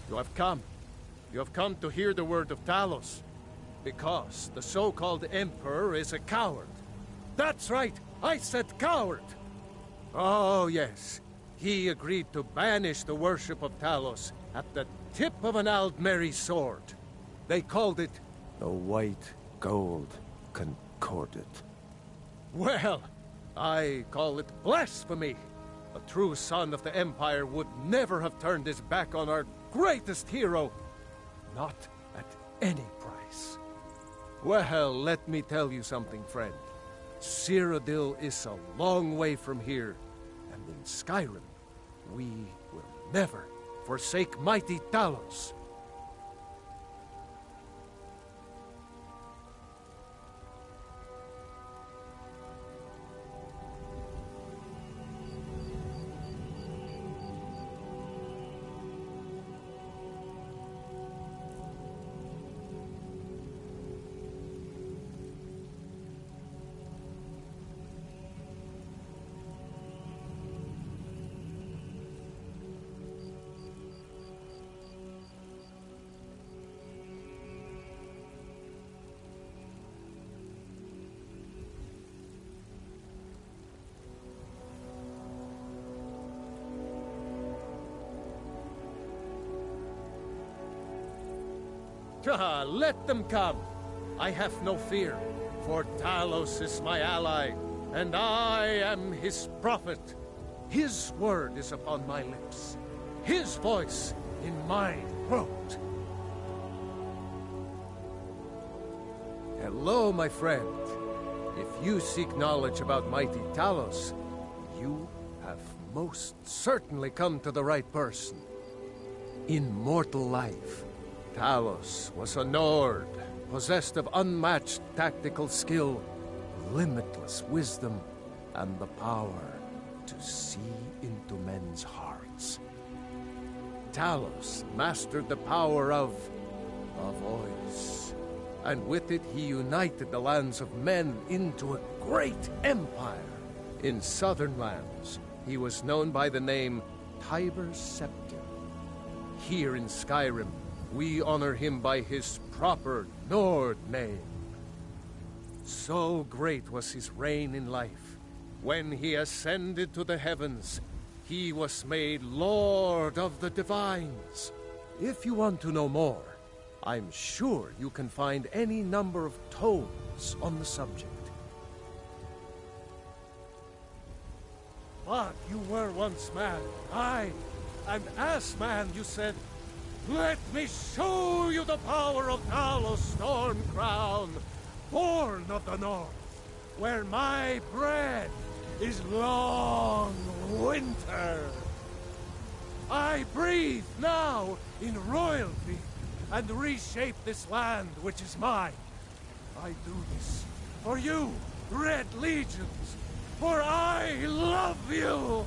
H: You have come. You have come to hear the word of Talos. Because the so-called Emperor is a coward. That's right, I said coward! Oh, yes. He agreed to banish the worship of Talos at the tip of an Aldmeri sword. They called it
J: the White Gold Concordat.
H: Well, I call it blasphemy. A true son of the Empire would never have turned his back on our greatest hero. Not at any price. Well, let me tell you something, friend. Cyrodiil is a long way from here, and in Skyrim, we will never forsake mighty Talos. Let them come. I have no fear, for Talos is my ally, and I am his prophet. His word is upon my lips, his voice in my throat. Hello, my friend. If you seek knowledge about mighty Talos, you have most certainly come to the right person. In mortal life, Talos was a Nord, possessed of unmatched tactical skill, limitless wisdom, and the power to see into men's hearts. Talos mastered the power of a voice, and with it he united the lands of men into a great empire. In southern lands, he was known by the name Tiber Septim. Here in Skyrim, we honor him by his proper Nord name. So great was his reign in life. When he ascended to the heavens, he was made Lord of the Divines. If you want to know more, I'm sure you can find any number of tomes on the subject. But you were once man, aye, and as man you said, "Let me show you the power of Talos Stormcrown, born of the North, where my bread is long winter. I breathe now in royalty and reshape this land which is mine. I do this for you, Red Legions, for I love you.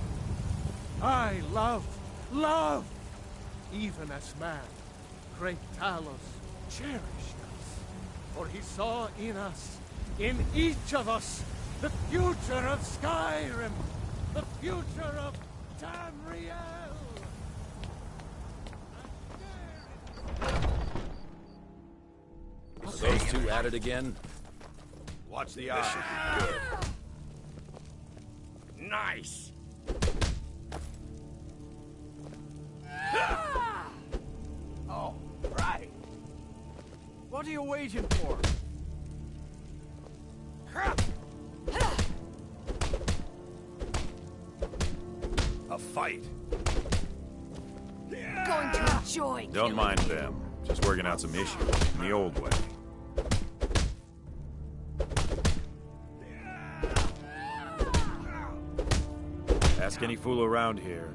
H: I love. Even as man, great Talos cherished us, for he saw in us, in each of us, the future of Skyrim, the future of Tamriel.
U: So those two at it again? Watch the eye.
R: Nice!
A: Oh, right. What are you waiting for?
U: A fight.
C: Going to enjoy.
U: Don't mind them. Just working out some issues in the old way. Ask any fool around here.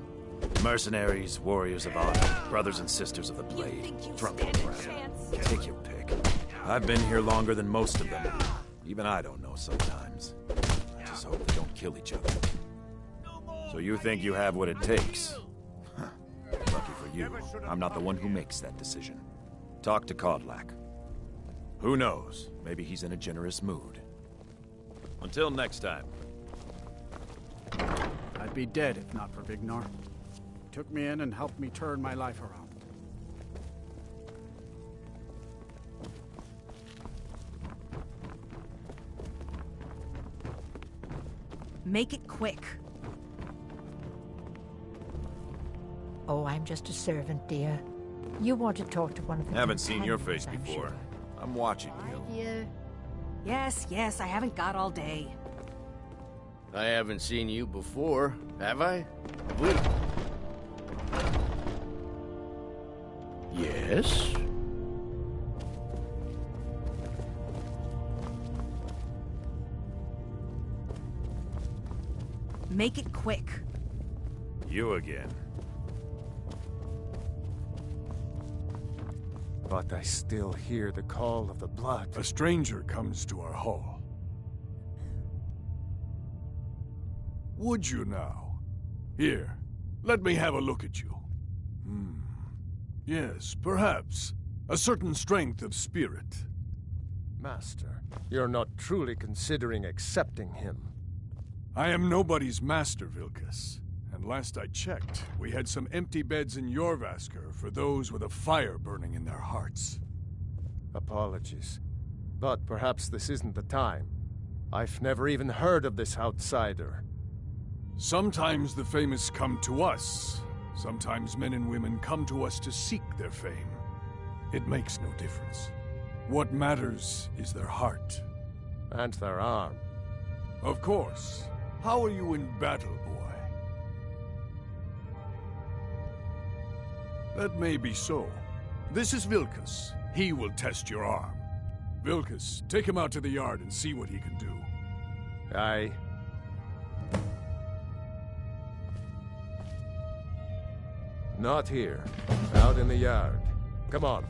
U: Mercenaries, warriors of honor, brothers and sisters of the blade, drunken crap. Take your pick. I've been here longer than most of them. Even I don't know sometimes. I just hope they don't kill each other. So you think you have what it takes? Huh. Lucky for you, I'm not the one who makes that decision. Talk to Kodlak. Who knows? Maybe he's in a generous mood. Until next time.
E: be dead if not for Vignar. He took me in and helped me turn my life around.
B: Make it quick.
G: Oh, I'm just a servant, dear. You want to talk to one of the
U: Haven't seen your face
G: companions, I'm
U: before.
G: sure.
U: I'm watching you.
B: Yes, I haven't got all day.
R: I haven't seen you before, have I? Yes?
B: Make it quick.
U: You again.
L: But I still hear the call of the blood.
V: A stranger comes to our hall. Would you now? Here, let me have a look at you. Yes, perhaps. A certain strength of spirit.
L: Master, you're not truly considering accepting him.
V: I am nobody's master, Vilkas. And last I checked, we had some empty beds in Jorvaskr for those with a fire burning in their hearts.
L: Apologies. But perhaps this isn't the time. I've never even heard of this outsider.
V: Sometimes the famous come to us. Sometimes men and women come to us to seek their fame. It makes no difference. What matters is their heart.
L: And their arm.
V: Of course. How are you in battle, boy? That may be so. This is Vilkas. He will test your arm. Vilkas, take him out to the yard and see what he can do.
L: Aye. Not here. Out in the yard. Come on.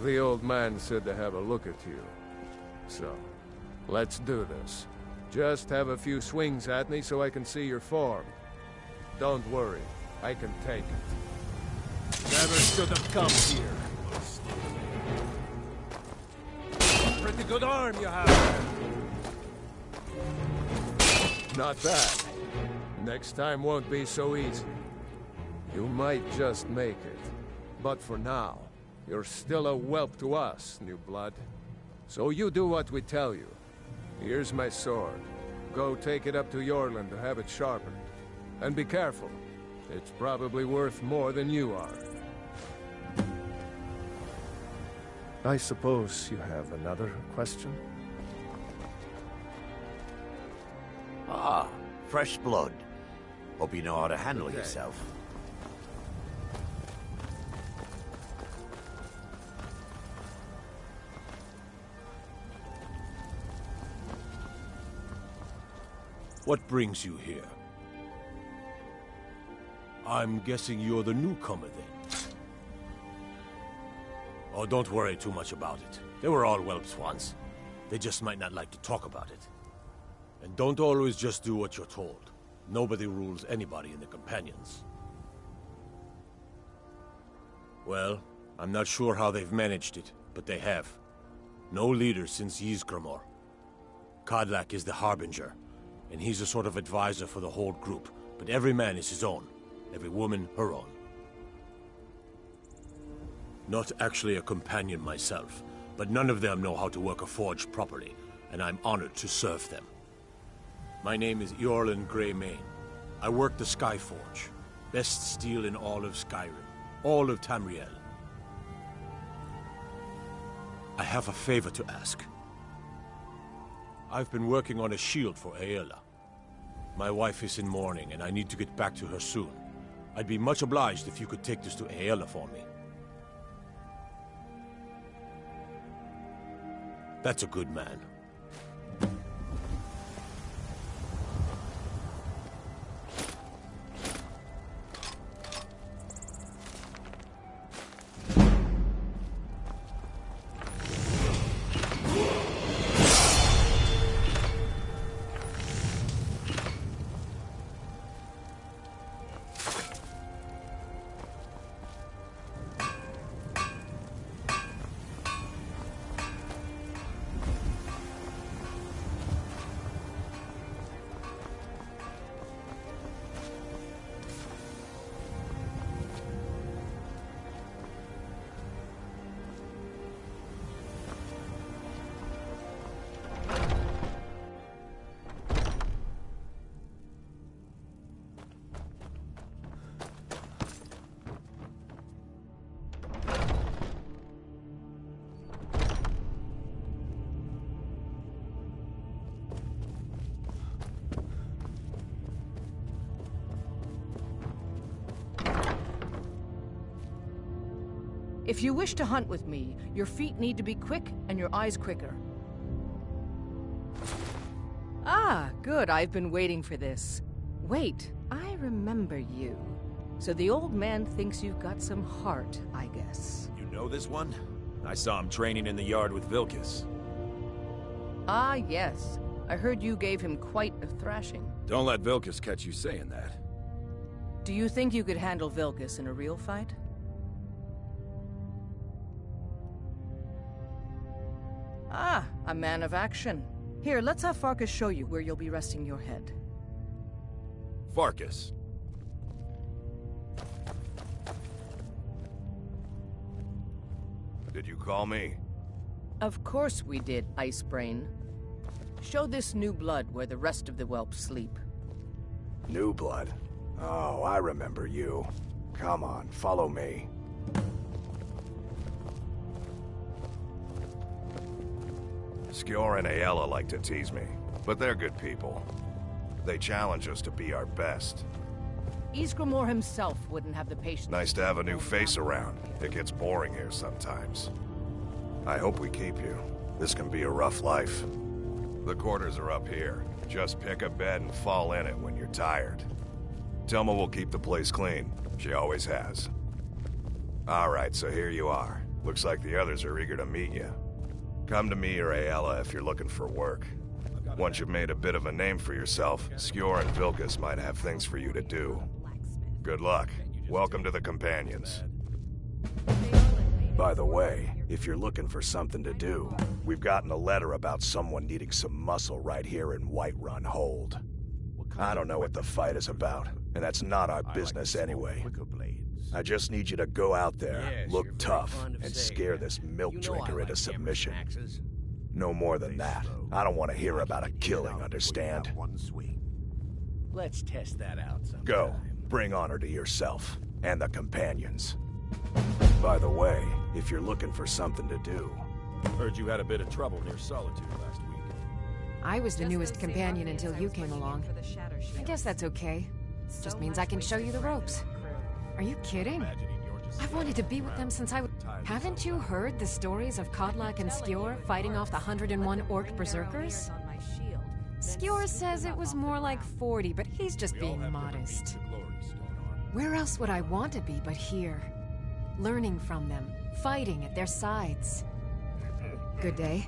L: The old man said to have a look at you. So, let's do this. Just have a few swings at me so I can see your form. Don't worry, I can take it.
H: Never should have come here. Pretty good arm you have.
L: Not bad. Next time won't be so easy. You might just make it. But for now, you're still a whelp to us, new blood. So you do what we tell you. Here's my sword. Go take it up to Yorland to have it sharpened. And be careful. It's probably worth more than you are. I suppose you have another question?
W: Ah, fresh blood. Hope you know how to handle yourself.
X: What brings you here? I'm guessing you're the newcomer then. Oh, don't worry too much about it. They were all whelps once. They just might not like to talk about it. And don't always just do what you're told. Nobody rules anybody in the Companions. Well, I'm not sure how they've managed it, but they have. No leader since Ysgramor. Kodlak is the Harbinger, and he's a sort of advisor for the whole group, but every man is his own. Every woman, her own. Not actually a companion myself, but none of them know how to work a forge properly, and I'm honored to serve them. My name is Eorlin Greymane. I work the Skyforge. Best steel in all of Skyrim. All of Tamriel. I have a favor to ask. I've been working on a shield for Aela. My wife is in mourning, and I need to get back to her soon. I'd be much obliged if you could take this to Aela for me. That's a good man.
B: If you wish to hunt with me, your feet need to be quick and your eyes quicker. Ah, good. I've been waiting for this. Wait, I remember you. So the old man thinks you've got some heart, I guess.
U: You know this one? I saw him training in the yard with Vilkas.
B: Ah, yes. I heard you gave him quite a thrashing.
U: Don't let Vilkas catch you saying that.
B: Do you think you could handle Vilkas in a real fight? Ah, a man of action. Here, let's have Farkas show you where you'll be resting your head.
U: Farkas.
J: Did you call me?
B: Of course we did, Icebrain. Show this new blood where the rest of the whelps sleep.
J: New blood? Oh, I remember you. Come on, follow me. Skjor and Aela like to tease me, but they're good people. They challenge us to be our best.
B: Ysgramor himself wouldn't have the patience.
J: Nice to have a new face around. It gets boring here sometimes. I hope we keep you. This can be a rough life. The quarters are up here. Just pick a bed and fall in it when you're tired. Telma will keep the place clean. She always has. Alright, so here you are. Looks like the others are eager to meet you. Come to me or Aela if you're looking for work. Once you've made a bit of a name for yourself, Skjor and Vilkas might have things for you to do. Good luck. Welcome to the Companions. By the way, if you're looking for something to do, we've gotten a letter about someone needing some muscle right here in Whiterun Hold. I don't know what the fight is about, and that's not our business anyway. I just need you to go out there, look tough, and scare this milk drinker into submission. No more than that. I don't want to hear about a killing, understand?
R: Let's test that out sometime.
J: Go. Bring honor to yourself, and the Companions. By the way, if you're looking for something to do...
U: Heard you had a bit of trouble near Solitude last week.
C: I was the newest companion until you came along. I guess that's okay. Just means I can show you the ropes. Are you kidding? I've wanted to be with them since Haven't you heard the stories of Kodlak and Skjor fighting off the 101 orc berserkers? Skjor says it was more like 40, but he's just being modest. Where else would I want to be but here? Learning from them, fighting at their sides. Good day.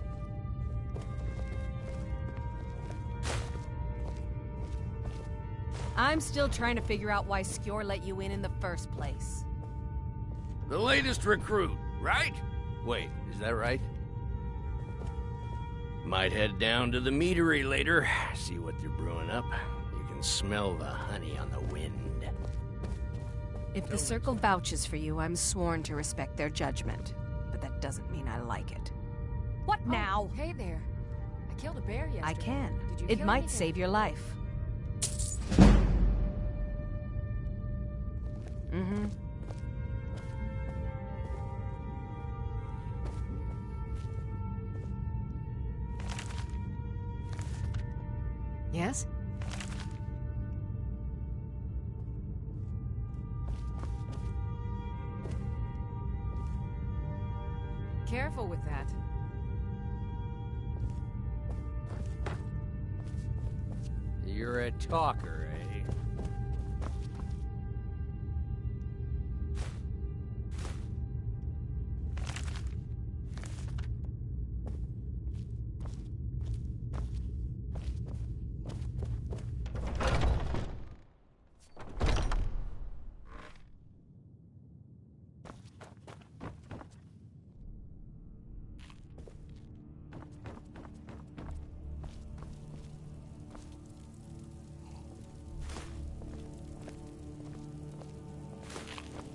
D: I'm still trying to figure out why Skjor let you in the first place.
R: The latest recruit, right? Wait, is that right? Might head down to the meadery later, see what they're brewing up. You can smell the honey on the wind.
D: If the Circle vouches for you, I'm sworn to respect their judgment. But that doesn't mean I like it. What now?
C: Hey there. I killed a bear yesterday.
D: I can.
C: Did you
D: It
C: kill
D: might
C: anything?
D: save your life.
B: Mm-hmm.
C: Yes? Careful with that.
H: You're a talker, eh?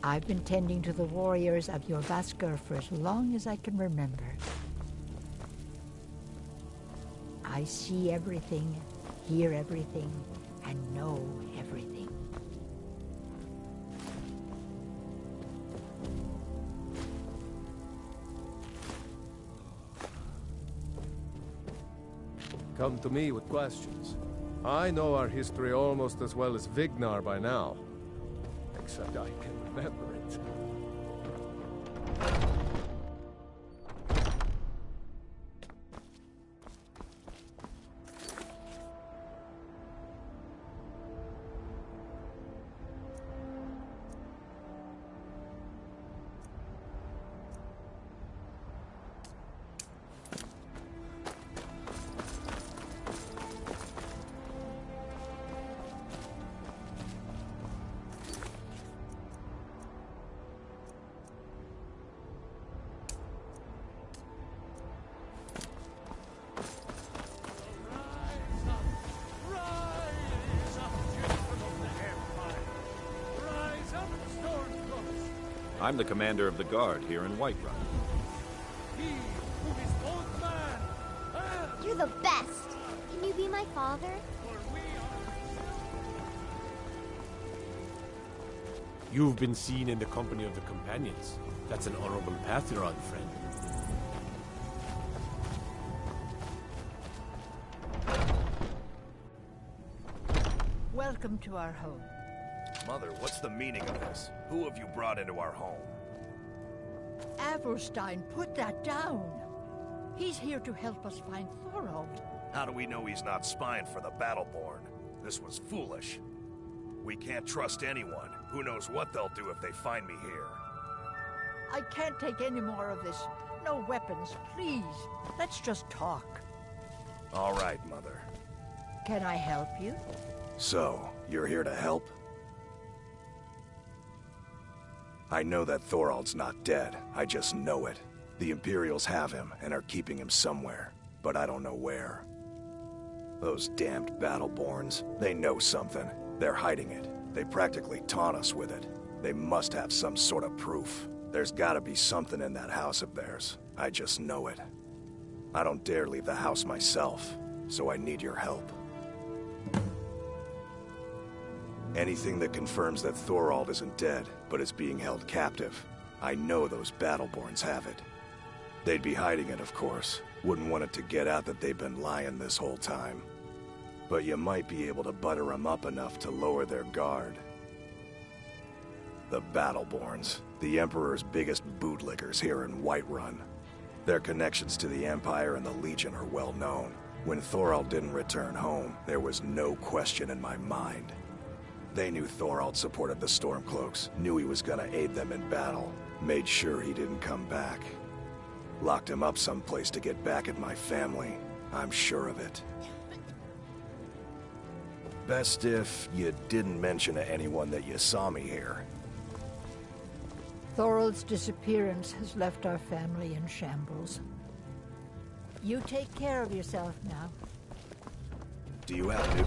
G: I've been tending to the warriors of your Vaskr for as long as I can remember. I see everything, hear everything, and know everything.
L: Come to me with questions. I know our history almost as well as Vignar by now. Except I can remember it.
U: I'm the commander of the guard here in Whiterun.
M: You're the best. Can you be my father?
X: You've been seen in the company of the companions. That's an honorable path you're on, friend.
G: Welcome to our home.
J: Mother, what's the meaning of this? Who have you brought into our home?
G: Avrstein, put that down. He's here to help us find Thorald.
J: How do we know he's not spying for the Battleborn? This was foolish. We can't trust anyone. Who knows what they'll do if they find me here.
G: I can't take any more of this. No weapons, please. Let's just talk.
J: All right, Mother.
G: Can I help you?
J: So, you're here to help? I know that Thorald's not dead. I just know it. The Imperials have him and are keeping him somewhere, but I don't know where. Those damned Battleborns, they know something. They're hiding it. They practically taunt us with it. They must have some sort of proof. There's gotta be something in that house of theirs. I just know it. I don't dare leave the house myself, so I need your help. Anything that confirms that Thorald isn't dead, but is being held captive. I know those Battleborns have it. They'd be hiding it, of course. Wouldn't want it to get out that they've been lying this whole time. But you might be able to butter them up enough to lower their guard. The Battleborns, the Emperor's biggest bootlickers here in Whiterun. Their connections to the Empire and the Legion are well known. When Thorald didn't return home, there was no question in my mind. They knew Thorald supported the Stormcloaks, knew he was gonna aid them in battle, made sure he didn't come back. Locked him up someplace to get back at my family, I'm sure of it. Best if you didn't mention to anyone that you saw me here.
G: Thorald's disappearance has left our family in shambles. You take care of yourself now.
J: Do you have new...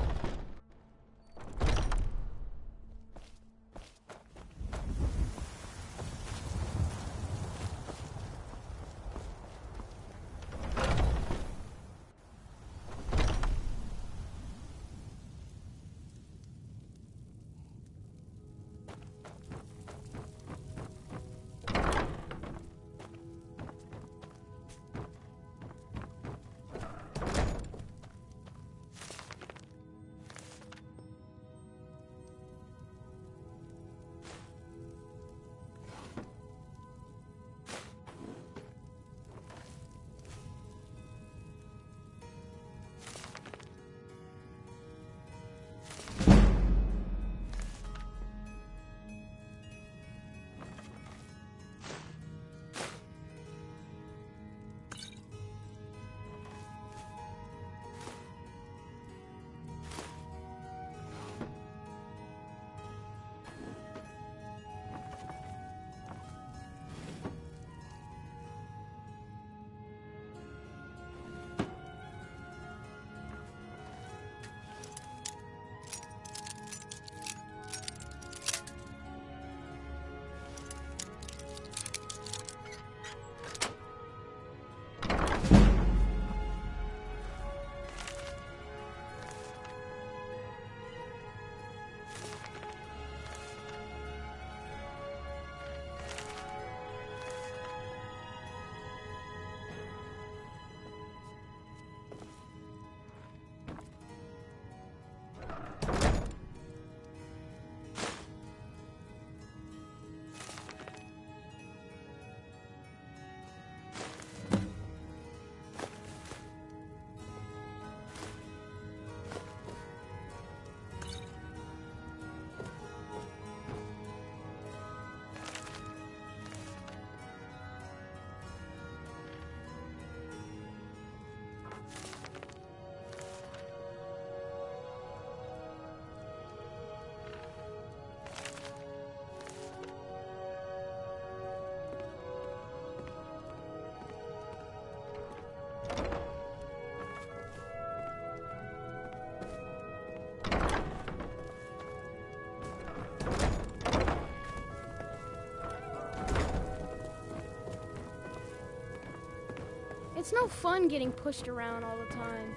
F: It's no fun getting pushed around all the time.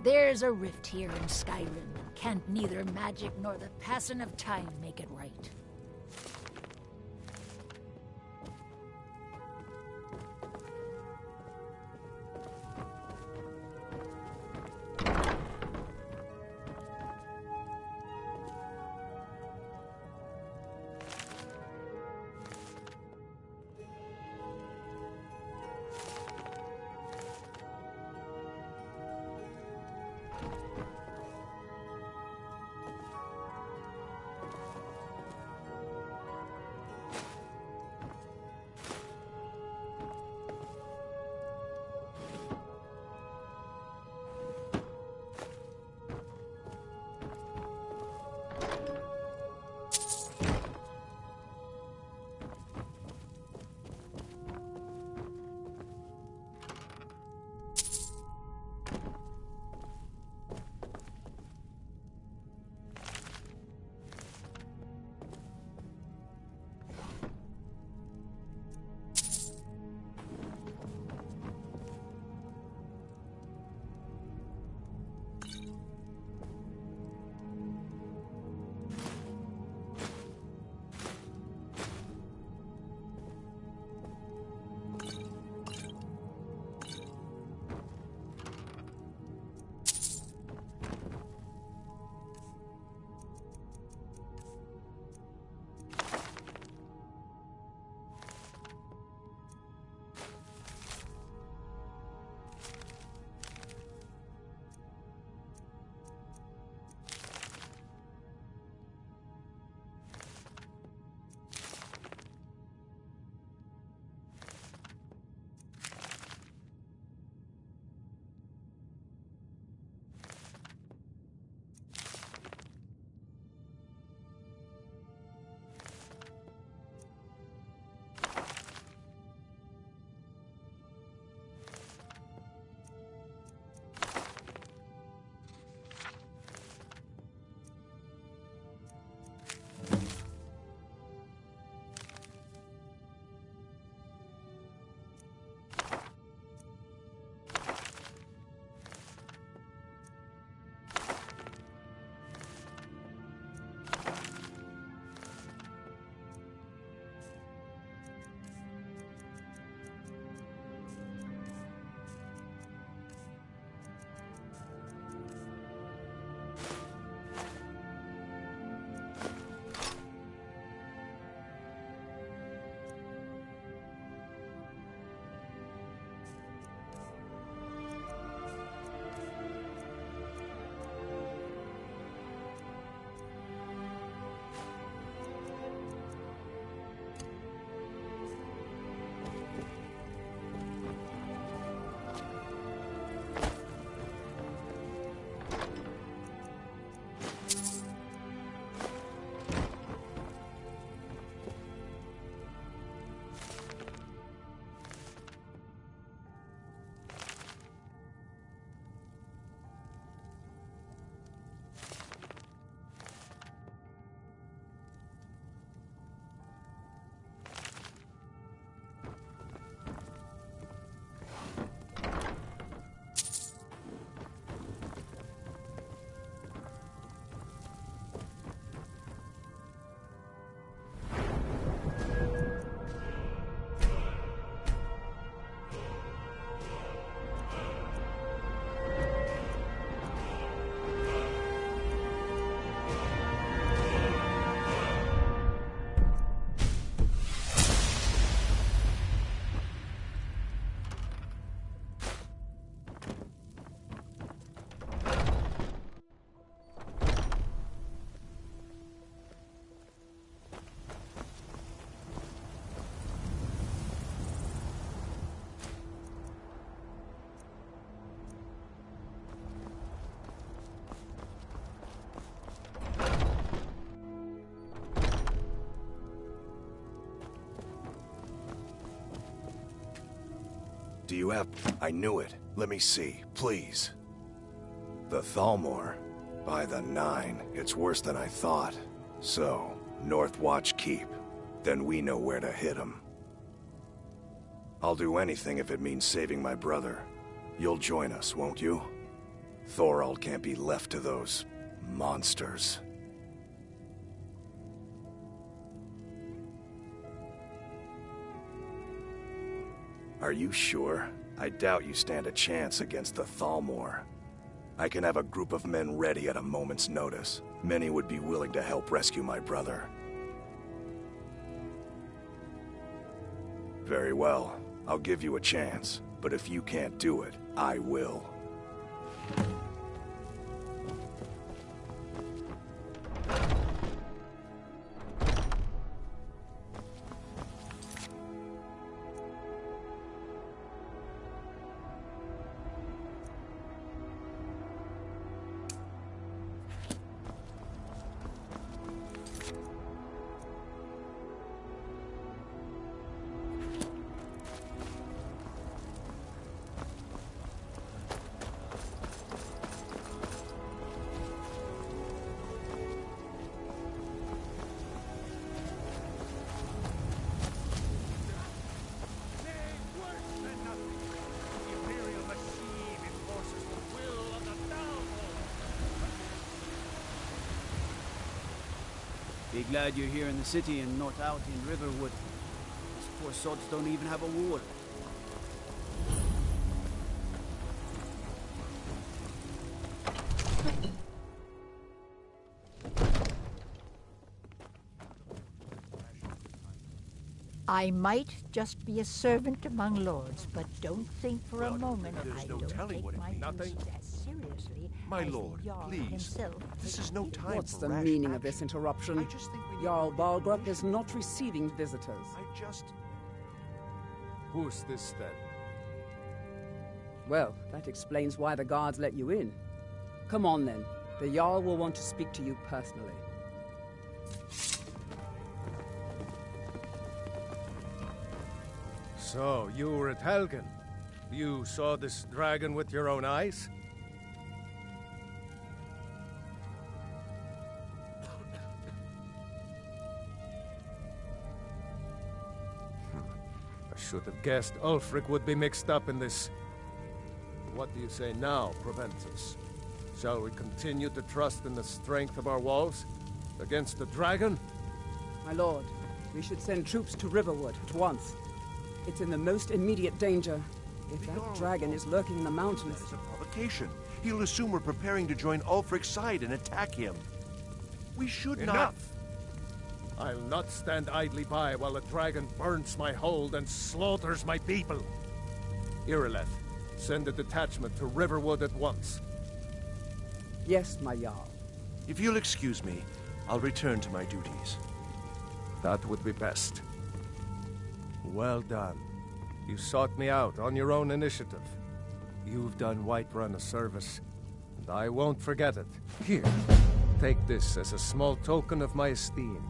G: There's a rift here in Skyrim. Can't neither magic nor the passing of time make it right.
J: Do you have... I knew it. Let me see, please. The Thalmor? By the 9, it's worse than I thought. So, Northwatch Keep. Then we know where to hit him. I'll do anything if it means saving my brother. You'll join us, won't you? Thorald can't be left to those monsters. Are you sure? I doubt you stand a chance against the Thalmor. I can have a group of men ready at a moment's notice. Many would be willing to help rescue my brother. Very well. I'll give you a chance. But if you can't do it, I will.
I: Be glad you're here in the city and not out in Riverwood. These poor sods don't even have a ward.
G: I might just be a servant among lords, but don't think for a moment I don't take my duties as seriously
N: My
G: as
N: lord,
G: the Jarl
N: please.
G: himself.
N: This is no time
O: What's
N: for
O: the
N: rash
O: meaning
N: action.
O: of this interruption?
N: I just think we need
O: Jarl
N: to-
O: Balgrup is not receiving visitors.
H: Who's this then?
O: Well, that explains why the guards let you in. Come on then. The Jarl will want to speak to you personally.
H: So, you were at Helgen. You saw this dragon with your own eyes? I should have guessed Ulfric would be mixed up in this. What do you say now, Proventus? Shall we continue to trust in the strength of our walls? Against the dragon?
O: My lord, we should send troops to Riverwood at once. It's in the most immediate danger. If that dragon is lurking in the mountains...
N: It's a provocation. He'll assume we're preparing to join Ulfric's side and attack him. We should not...
H: Enough! I'll not stand idly by while the dragon burns my hold and slaughters my people. Irileth, send a detachment to Riverwood at once.
O: Yes, my Jarl.
N: If you'll excuse me, I'll return to my duties.
H: That would be best. Well done. You sought me out on your own initiative. You've done Whiterun a service, and I won't forget it. Here, take this as a small token of my esteem.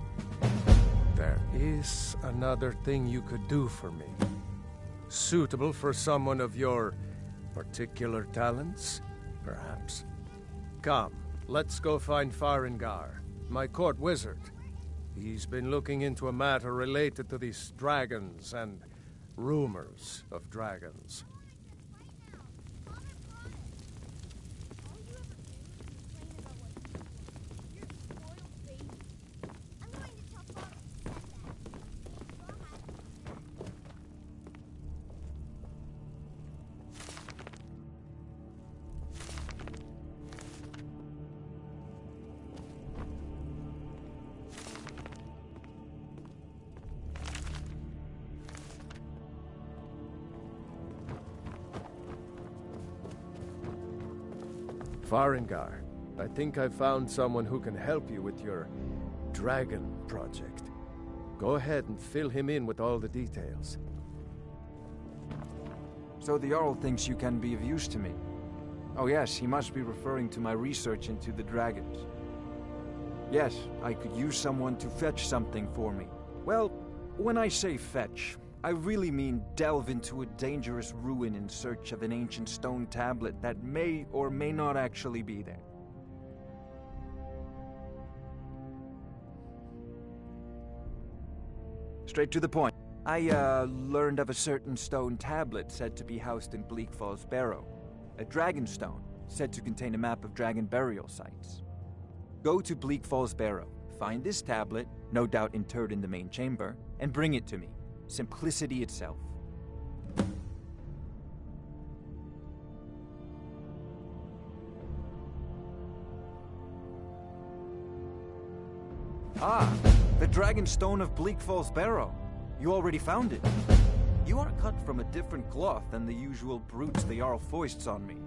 H: There is another thing you could do for me. Suitable for someone of your particular talents, perhaps. Come, let's go find Farengar, my court wizard. He's been looking into a matter related to these dragons and rumors of dragons. Farengar, I think I've found someone who can help you with your dragon project. Go ahead and fill him in with all the details.
A: So the Jarl thinks you can be of use to me. Oh yes, he must be referring to my research into the dragons. Yes, I could use someone to fetch something for me. Well, when I say fetch, I really mean delve into a dangerous ruin in search of an ancient stone tablet that may or may not actually be there. Straight to the point. I learned of a certain stone tablet said to be housed in Bleak Falls Barrow. A dragon stone, said to contain a map of dragon burial sites. Go to Bleak Falls Barrow, find this tablet, no doubt interred in the main chamber, and bring it to me. Simplicity itself. Ah, the Dragon Stone of Bleak Falls Barrow. You already found it. You are cut from a different cloth than the usual brutes the Jarl foists on me.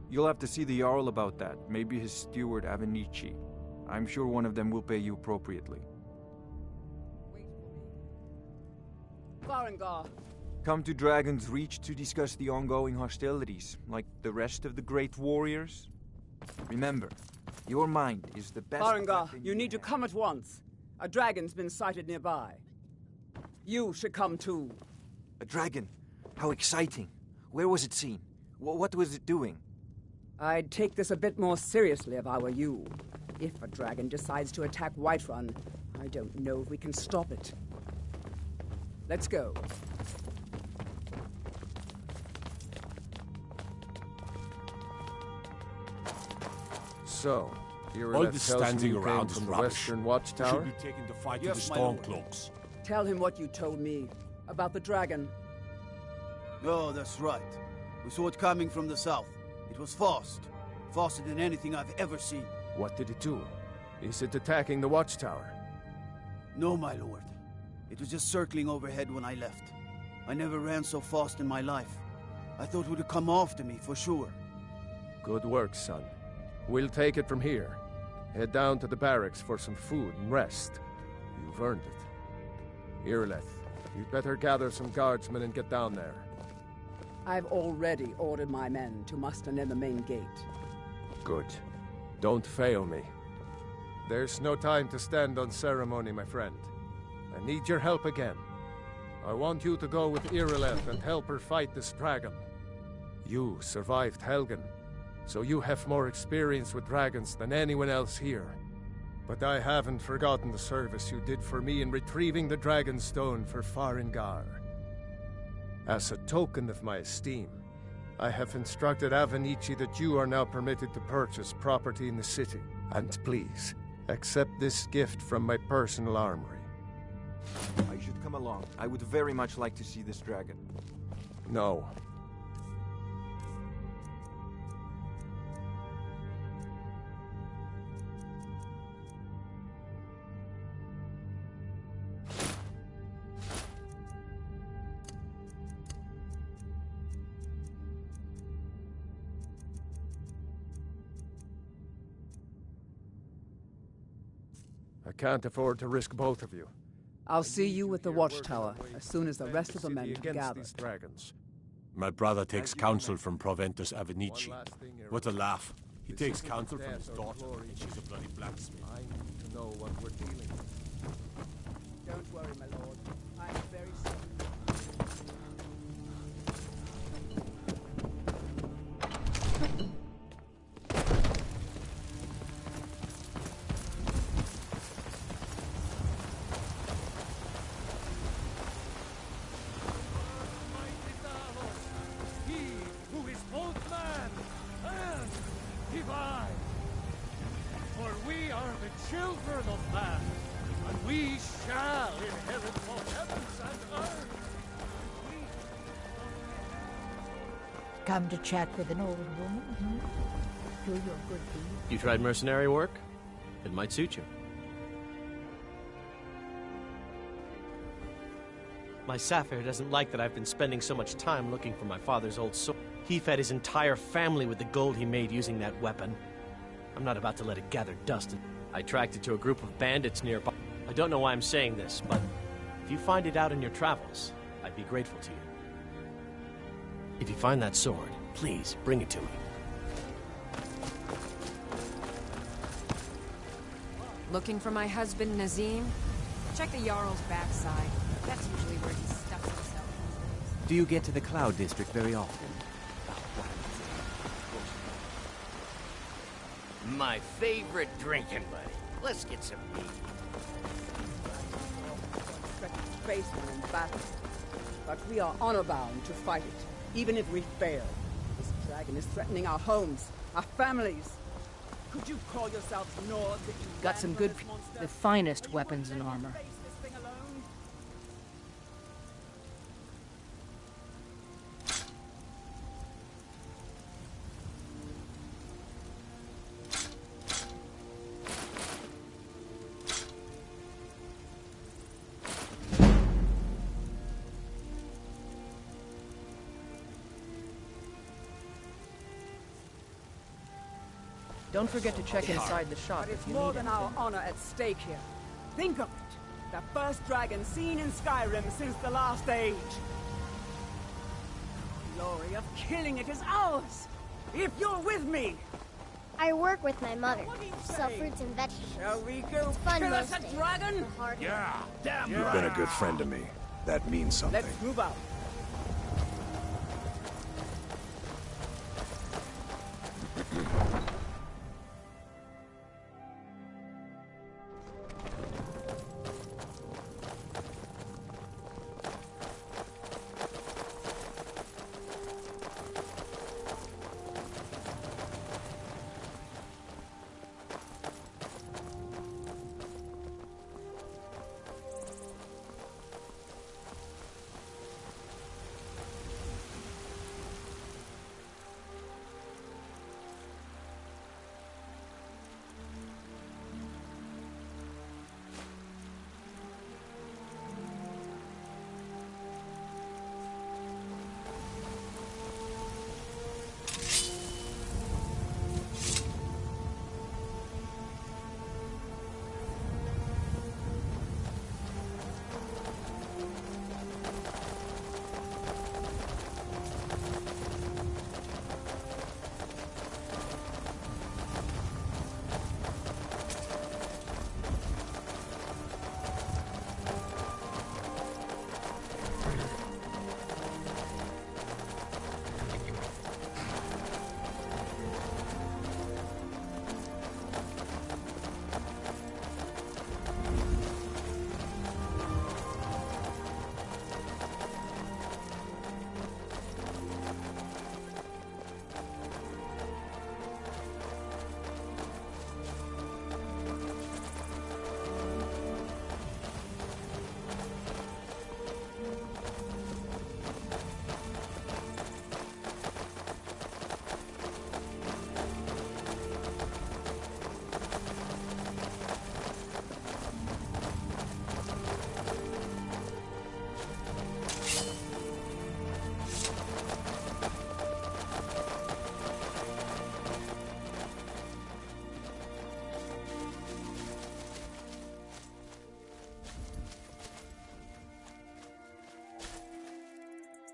A: You'll have to see the Jarl about that, maybe his steward Avenici. I'm sure one of them will pay you appropriately.
O: Farengar.
A: Come to Dragon's Reach to discuss the ongoing hostilities, like the rest of the great warriors? Remember, your mind is the best...
O: Farengar, you need to come at once. A dragon's been sighted nearby. You should come too.
A: A dragon? How exciting. Where was it seen? What was it doing?
O: I'd take this a bit more seriously if I were you. If a dragon decides to attack Whiterun, I don't know if we can stop it. Let's go.
L: So, you're
X: all this standing around
L: from
X: is
L: the
X: rubbish.
L: Western Watchtower?
X: You should be taking the fight to
O: Yes,
X: the
O: my lord.
X: Stormcloaks.
O: Tell him what you told me about the dragon.
I: Oh, that's right. We saw it coming from the south. It was fast. Faster than anything I've ever seen.
L: What did it do? Is it attacking the Watchtower?
I: No, my lord. It was just circling overhead when I left. I never ran so fast in my life. I thought it would come after me, for sure.
L: Good work, son. We'll take it from here. Head down to the barracks for some food and rest. You've earned it. Irileth, you'd better gather some guardsmen and get down there.
O: I've already ordered my men to muster near the main gate.
L: Good. Don't fail me. There's no time to stand on ceremony, my friend. I need your help again. I want you to go with Irileth and help her fight this dragon. You survived Helgen, so you have more experience with dragons than anyone else here. But I haven't forgotten the service you did for me in retrieving the Dragon Stone for Farengar. As a token of my esteem, I have instructed Avenici that you are now permitted to purchase property in the city. And please, accept this gift from my personal armory.
A: I should come along. I would very much like to see this dragon.
L: No. I can't afford to risk both of you.
O: I'll see you at the Watchtower as soon as the rest of the men have gathered.
L: These dragons.
X: My brother takes counsel from Proventus Avenici. What a laugh. He takes counsel from his daughter, and she's a bloody blacksmith.
L: I need to know what we're dealing with.
O: Don't worry, my lord. I'm very sorry.
K: Children of man, and we shall inherit both heavens and earth.
G: Come to chat with an old woman, hmm? Do your good deed.
P: You tried mercenary work? It might suit you. My Sapphire doesn't like that I've been spending so much time looking for my father's old sword. He fed his entire family with the gold he made using that weapon. I'm not about to let it gather dust. I tracked it to a group of bandits nearby. I don't know why I'm saying this, but If you find it out in your travels, I'd be grateful to you. If you find that sword, please bring it to me.
C: Looking for my husband, Nazim? Check the Jarl's backside. That's usually where he stuffs himself.
E: Do you get to the Cloud District very often?
R: My favorite drinking buddy. Let's get some meat.
O: Spacemen in battle, but we are honor-bound to fight it, even if we fail. This dragon is threatening our homes, our families. Could you call yourselves Nords if you
B: Got some good, the finest weapons and armor. Don't forget to check inside the shop
O: But
B: if
O: it's
B: you
O: more
B: need
O: than
B: anything.
O: our honor at stake here. Think of it. The first dragon seen in Skyrim since the last age. The glory of killing it is ours. If you're with me.
M: I work with my mother. Sell fruits and vegetables.
O: Shall we go
M: It's fun
O: kill us
M: most
O: a
M: days.
O: dragon?
M: The hard
J: Yeah.
M: work.
O: Damn
J: You've been a good friend to me. That means something.
O: Let's move out.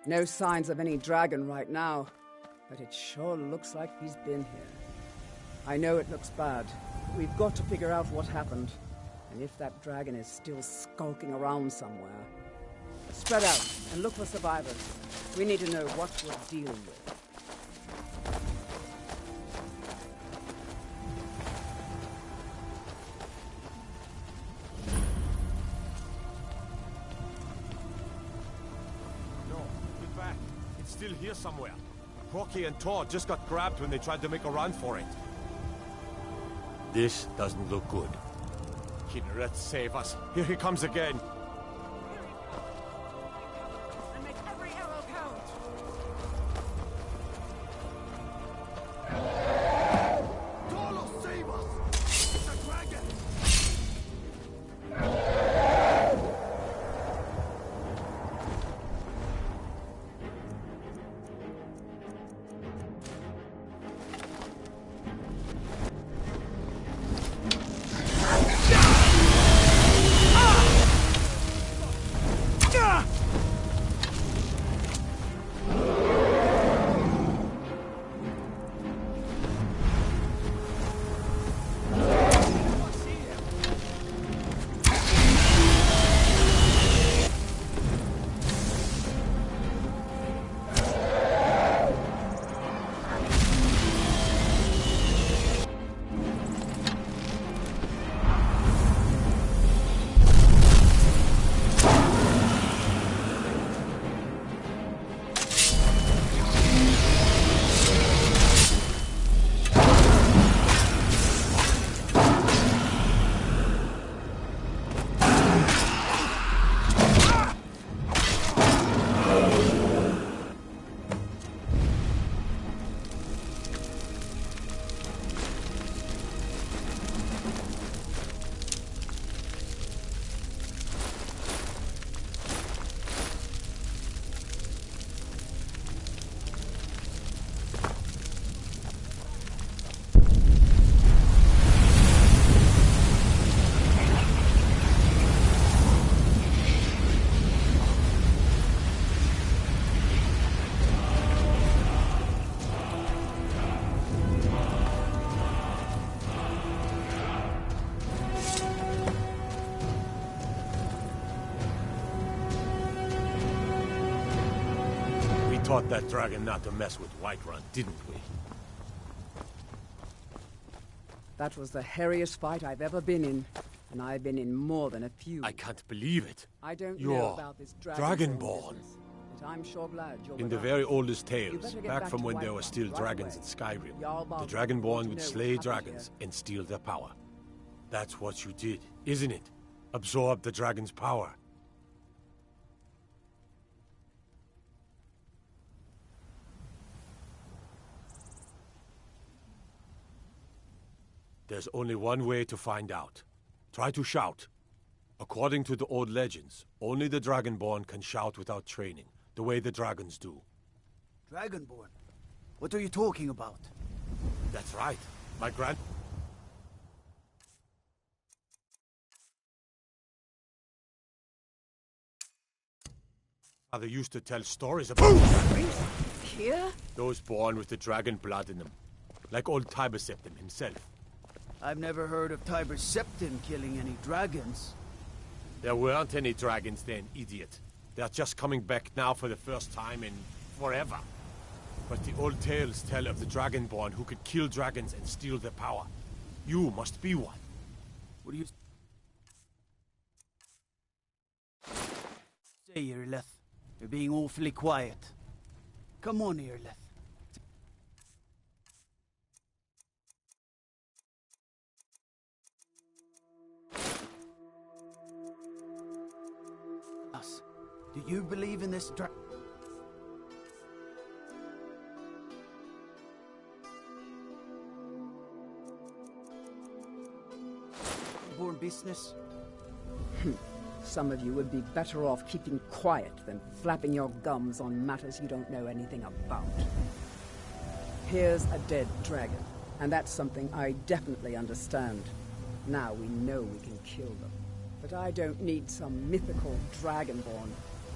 O: No signs of any dragon right now, but it sure looks like he's been here. I know it looks bad, but we've got to figure out what happened, and if that dragon is still skulking around somewhere. Spread out and look for survivors. We need to know what we're dealing with.
X: Still here somewhere. Rocky and Tor just got grabbed when they tried to make a run for it. This doesn't look good. Kinneret, save us. Here he comes again.
O: And make every arrow count!
N: Tolo, save us! It's a dragon!
X: Taught that dragon not to mess with Whiterun, didn't we?
O: That was the hairiest fight I've ever been in, and I've been in more than a few.
X: I can't believe it.
O: I don't
X: You're
O: know about this
X: Dragonborn.
O: But I'm sure glad you're
X: In the
O: with us.
X: very oldest
O: You
X: tales,
O: better get
X: back
O: back
X: from
O: to
X: when there
O: Whiterun
X: were still
O: right
X: dragons
O: away.
X: in Skyrim,
O: Jarl
X: the
O: Balgruuf
X: Dragonborn
O: wants
X: would
O: to know
X: slay
O: what happened
X: dragons and steal their power. That's what you did, isn't it? Absorb the dragon's power. There's only one way to find out. Try to shout. According to the old legends, only the Dragonborn can shout without training, the way the dragons do.
I: Dragonborn? What are you talking about?
X: That's right. My grand... Father used to tell stories about dragons.
B: Here?
X: Those born with the dragon blood in them. Like old Tiber Septim himself.
I: I've never heard of Tiber Septim killing any dragons.
X: There weren't any dragons then, idiot. They're just coming back now for the first time in forever. But the old tales tell of the Dragonborn who could kill dragons and steal their power. You must be one.
I: What do you say, Irleth? You're being awfully quiet. Come on, Irleth. Do you believe in this Dragonborn business?
O: Some of you would be better off keeping quiet than flapping your gums on matters you don't know anything about. Here's a dead dragon, and that's something I definitely understand. Now we know we can kill them. But I don't need some mythical dragonborn.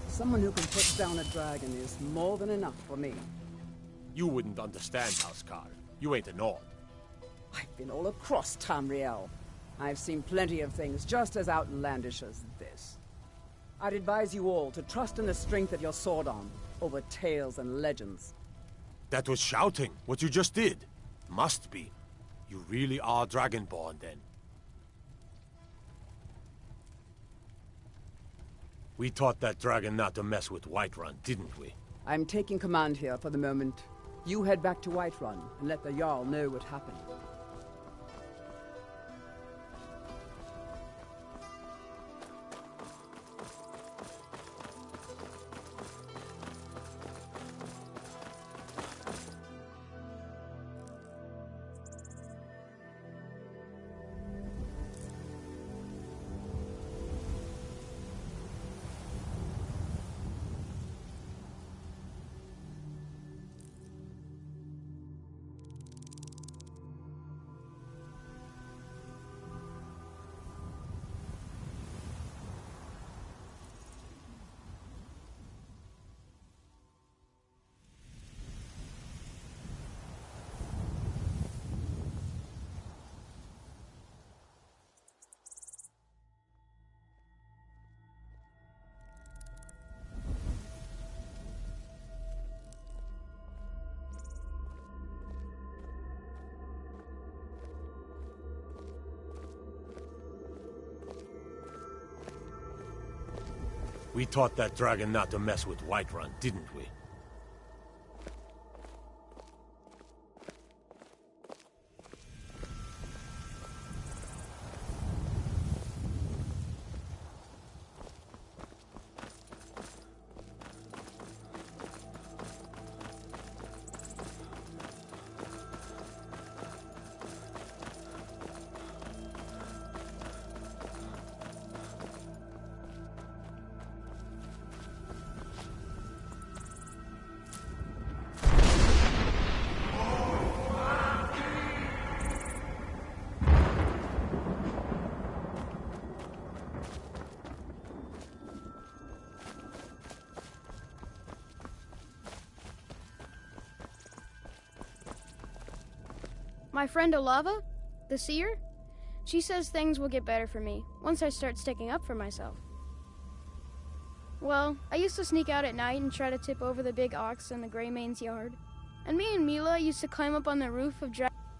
O: Someone who can put down a dragon is more than enough for me.
X: You wouldn't understand, Housecar. You ain't a Nord.
O: I've been all across Tamriel. I've seen plenty of things just as outlandish as this. I'd advise you all to trust in the strength of your sword arm over tales and legends.
X: That was shouting, what you just did. Must be. You really are Dragonborn, then. We taught that dragon not to mess with Whiterun, didn't we?
O: I'm taking command here for the moment. You head back to Whiterun and let the Jarl know what happened.
X: We taught that dragon not to mess with Whiterun, didn't we?
F: My friend Olava, the seer, she says things will get better for me once I start sticking up for myself. Well, I used to sneak out at night and try to tip over the big ox in the Greymane's yard. And me and Mila used to climb up on the roof of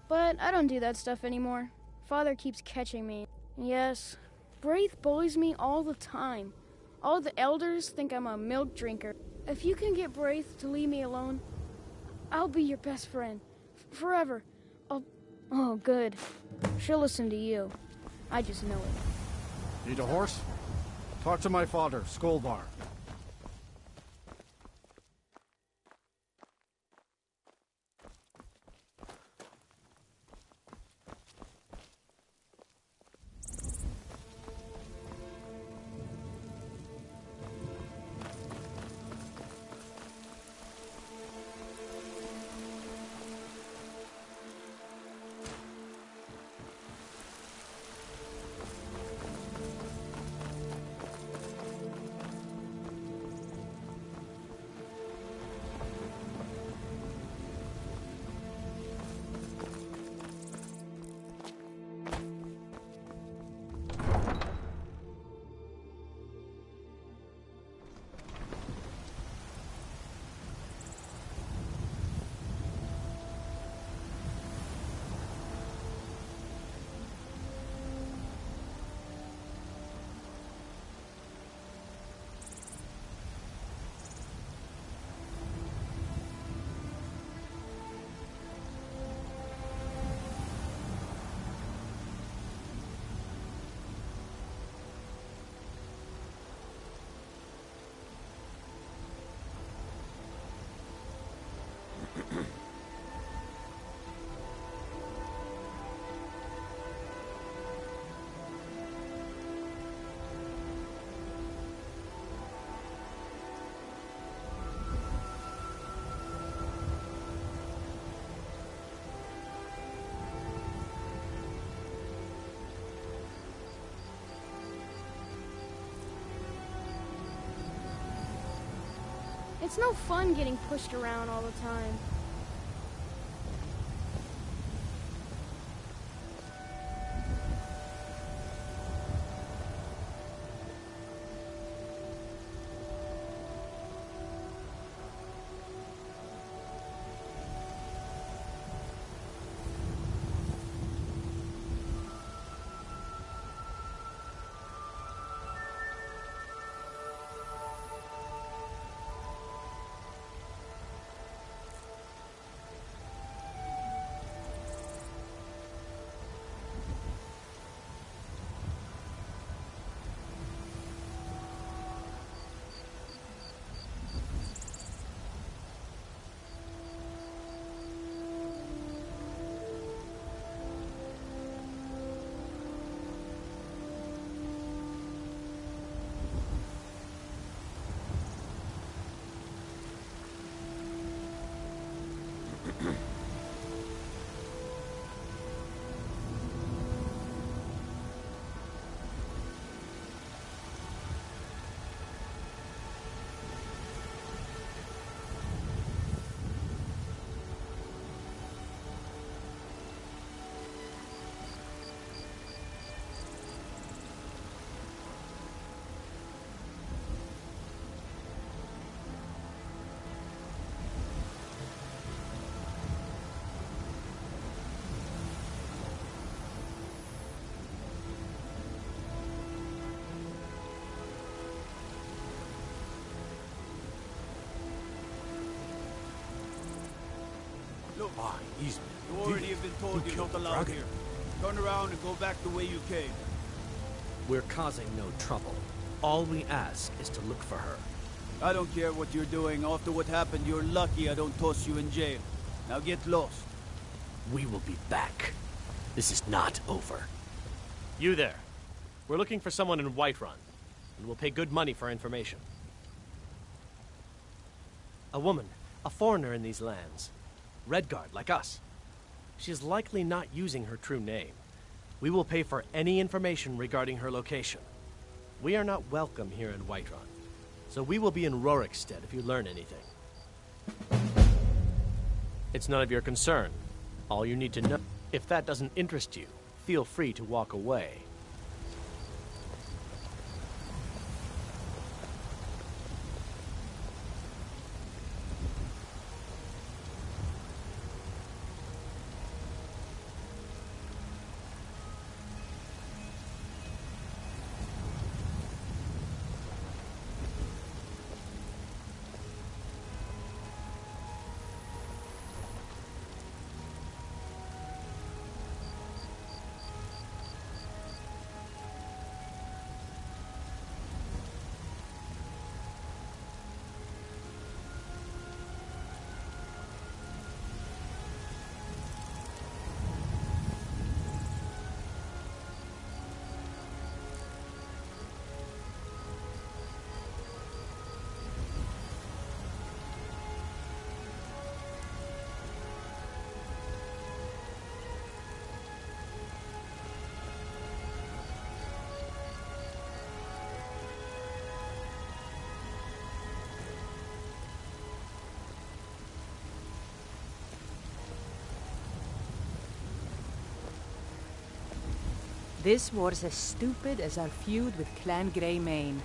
F: but I don't do that stuff anymore. Father keeps catching me. Yes, Braith bullies me all the time. All the elders think I'm a milk drinker. If you can get Braith to leave me alone, I'll be your best friend. Forever. Oh, good. She'll listen to you. I just know it.
K: Need a horse? Talk to my father, Skolvar.
F: It's no fun getting pushed around all the time.
I: Look,
X: He's
I: you already have been told you're not allowed here. Turn around and go back the way you came.
P: We're causing no trouble. All we ask is to look for her.
I: I don't care what you're doing. After what happened, you're lucky I don't toss you in jail. Now get lost.
P: We will be back. This is not over. You there. We're looking for someone in Whiterun, and we'll pay good money for information. A woman, a foreigner in these lands. Redguard, like us. She is likely not using her true name. We will pay for any information regarding her location. We are not welcome here in Whiterun, so we will be in Rorikstead if you learn anything. It's none of your concern. All you need to know. If that doesn't interest you, feel free to walk away.
B: This war's as stupid as our feud with Clan Greymane.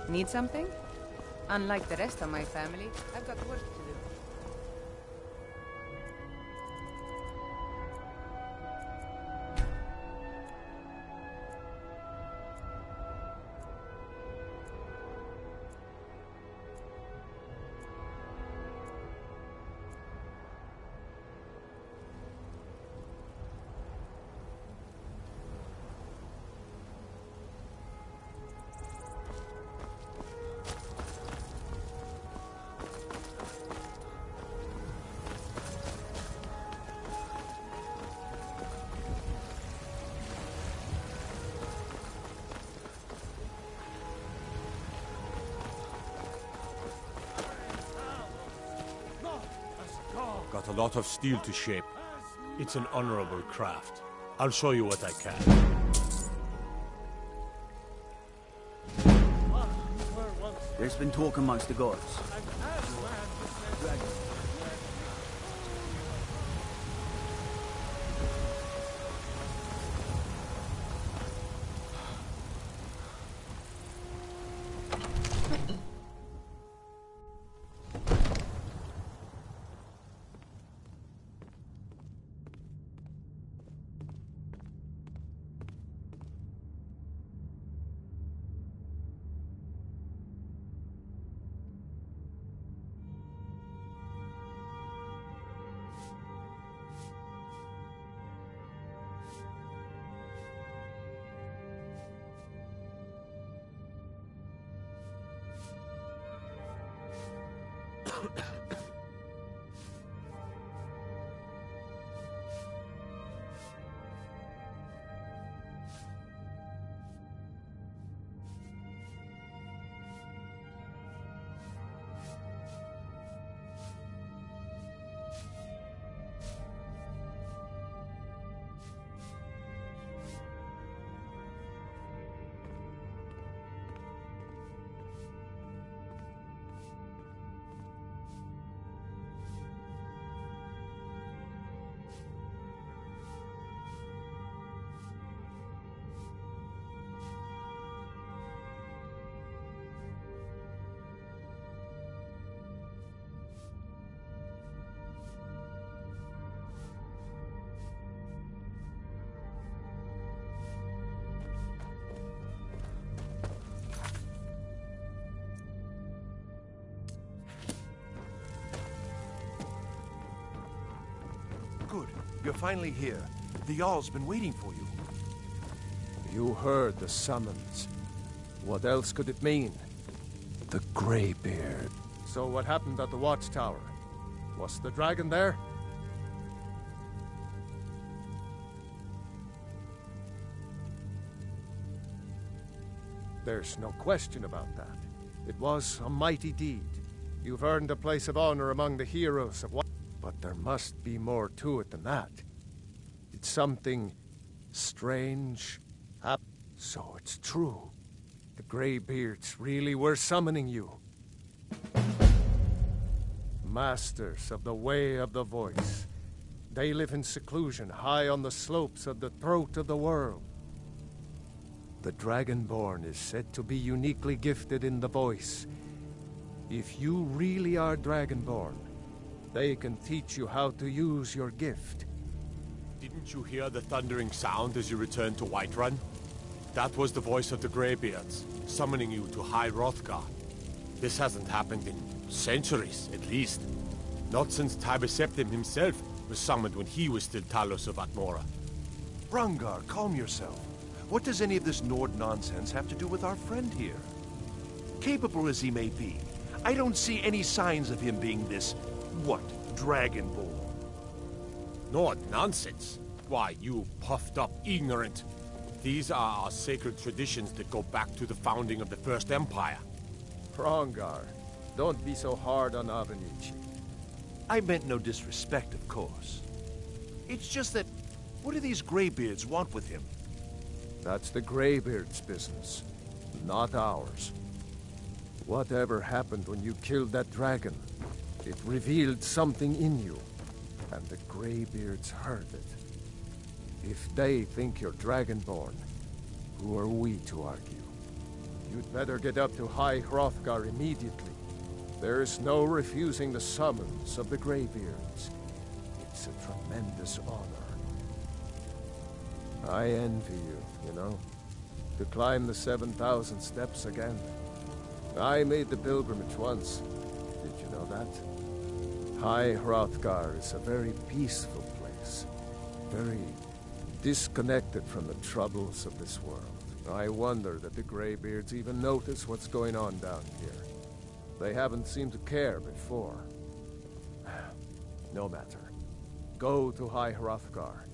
B: Need something? Unlike the rest of my family, I've got work to do.
X: Got a lot of steel to shape. It's an honorable craft. I'll show you what I can.
I: There's been talk amongst the gods.
N: Good. You're finally here. The Jarl's been waiting for you.
H: You heard the summons. What else could it mean? The Greybeard. So what happened at the watchtower? Was the dragon there? There's no question about that. It was a mighty deed. You've earned a place of honor among the heroes of what? But there must be more to it than that. It's something strange. So it's true. The Greybeards really were summoning you. Masters of the Way of the Voice. They live in seclusion, high on the slopes of the throat of the world. The Dragonborn is said to be uniquely gifted in the voice. If you really are Dragonborn, they can teach you how to use your gift.
X: Didn't you hear the thundering sound as you returned to Whiterun? That was the voice of the Greybeards, summoning you to High Hrothgar. This hasn't happened in centuries, at least. Not since Tiber Septim himself was summoned when he was still Talos of Atmora.
N: Hrongar, calm yourself. What does any of this Nord nonsense have to do with our friend here? Capable as he may be, I don't see any signs of him being this, Dragonborn.
X: Nord nonsense? Why, you puffed up ignorant. These are our sacred traditions that go back to the founding of the First Empire.
H: Hrongar, don't be so hard on Avenici.
N: I meant no disrespect, of course. It's just that, what do these Greybeards want with him?
H: That's the Greybeard's business, not ours. Whatever happened when you killed that dragon, it revealed something in you, and the Greybeards heard it. If they think you're Dragonborn, who are we to argue? You'd better get up to High Hrothgar immediately. There's no refusing the summons of the Greybeards. It's a tremendous honor. I envy you know, to climb the 7,000 steps again. I made the pilgrimage once. Did you know that? High Hrothgar is a very peaceful place. Very disconnected from the troubles of this world. I wonder that the Greybeards even notice what's going on down here. They haven't seemed to care before. No matter. Go to High Hrothgar.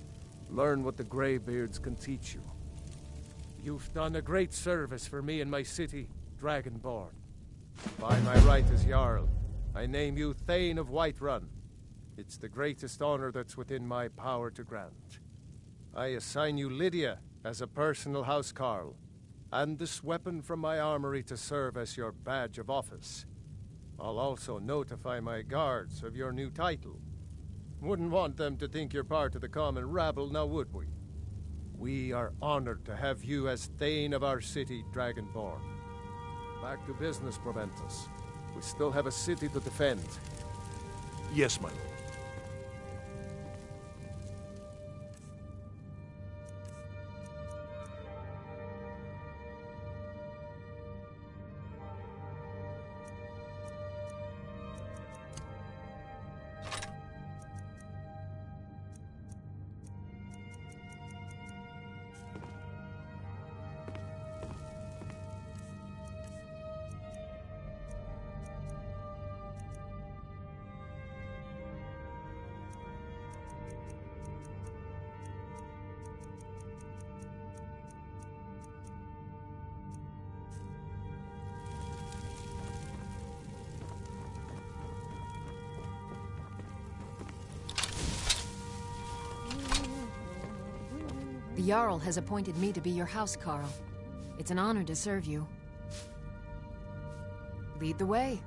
H: Learn what the Greybeards can teach you. You've done a great service for me and my city, Dragonborn. By my right as Jarl, I name you Thane of Whiterun. It's the greatest honor that's within my power to grant. I assign you Lydia as a personal housecarl, and this weapon from my armory to serve as your badge of office. I'll also notify my guards of your new title. Wouldn't want them to think you're part of the common rabble, now would we? We are honored to have you as Thane of our city, Dragonborn. Back to business, Proventus. We still have a city to defend.
N: Yes, my lord.
C: The Jarl has appointed me to be your housecarl. It's an honor to serve you. Lead the way.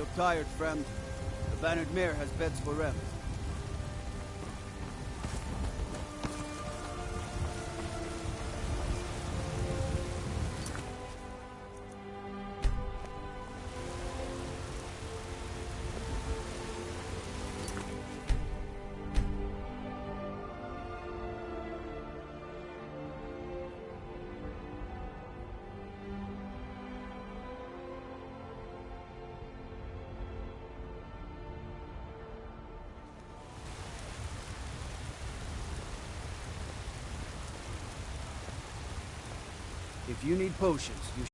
I: look tired, friend. The Bannered Mare has beds for rent. If you need potions, you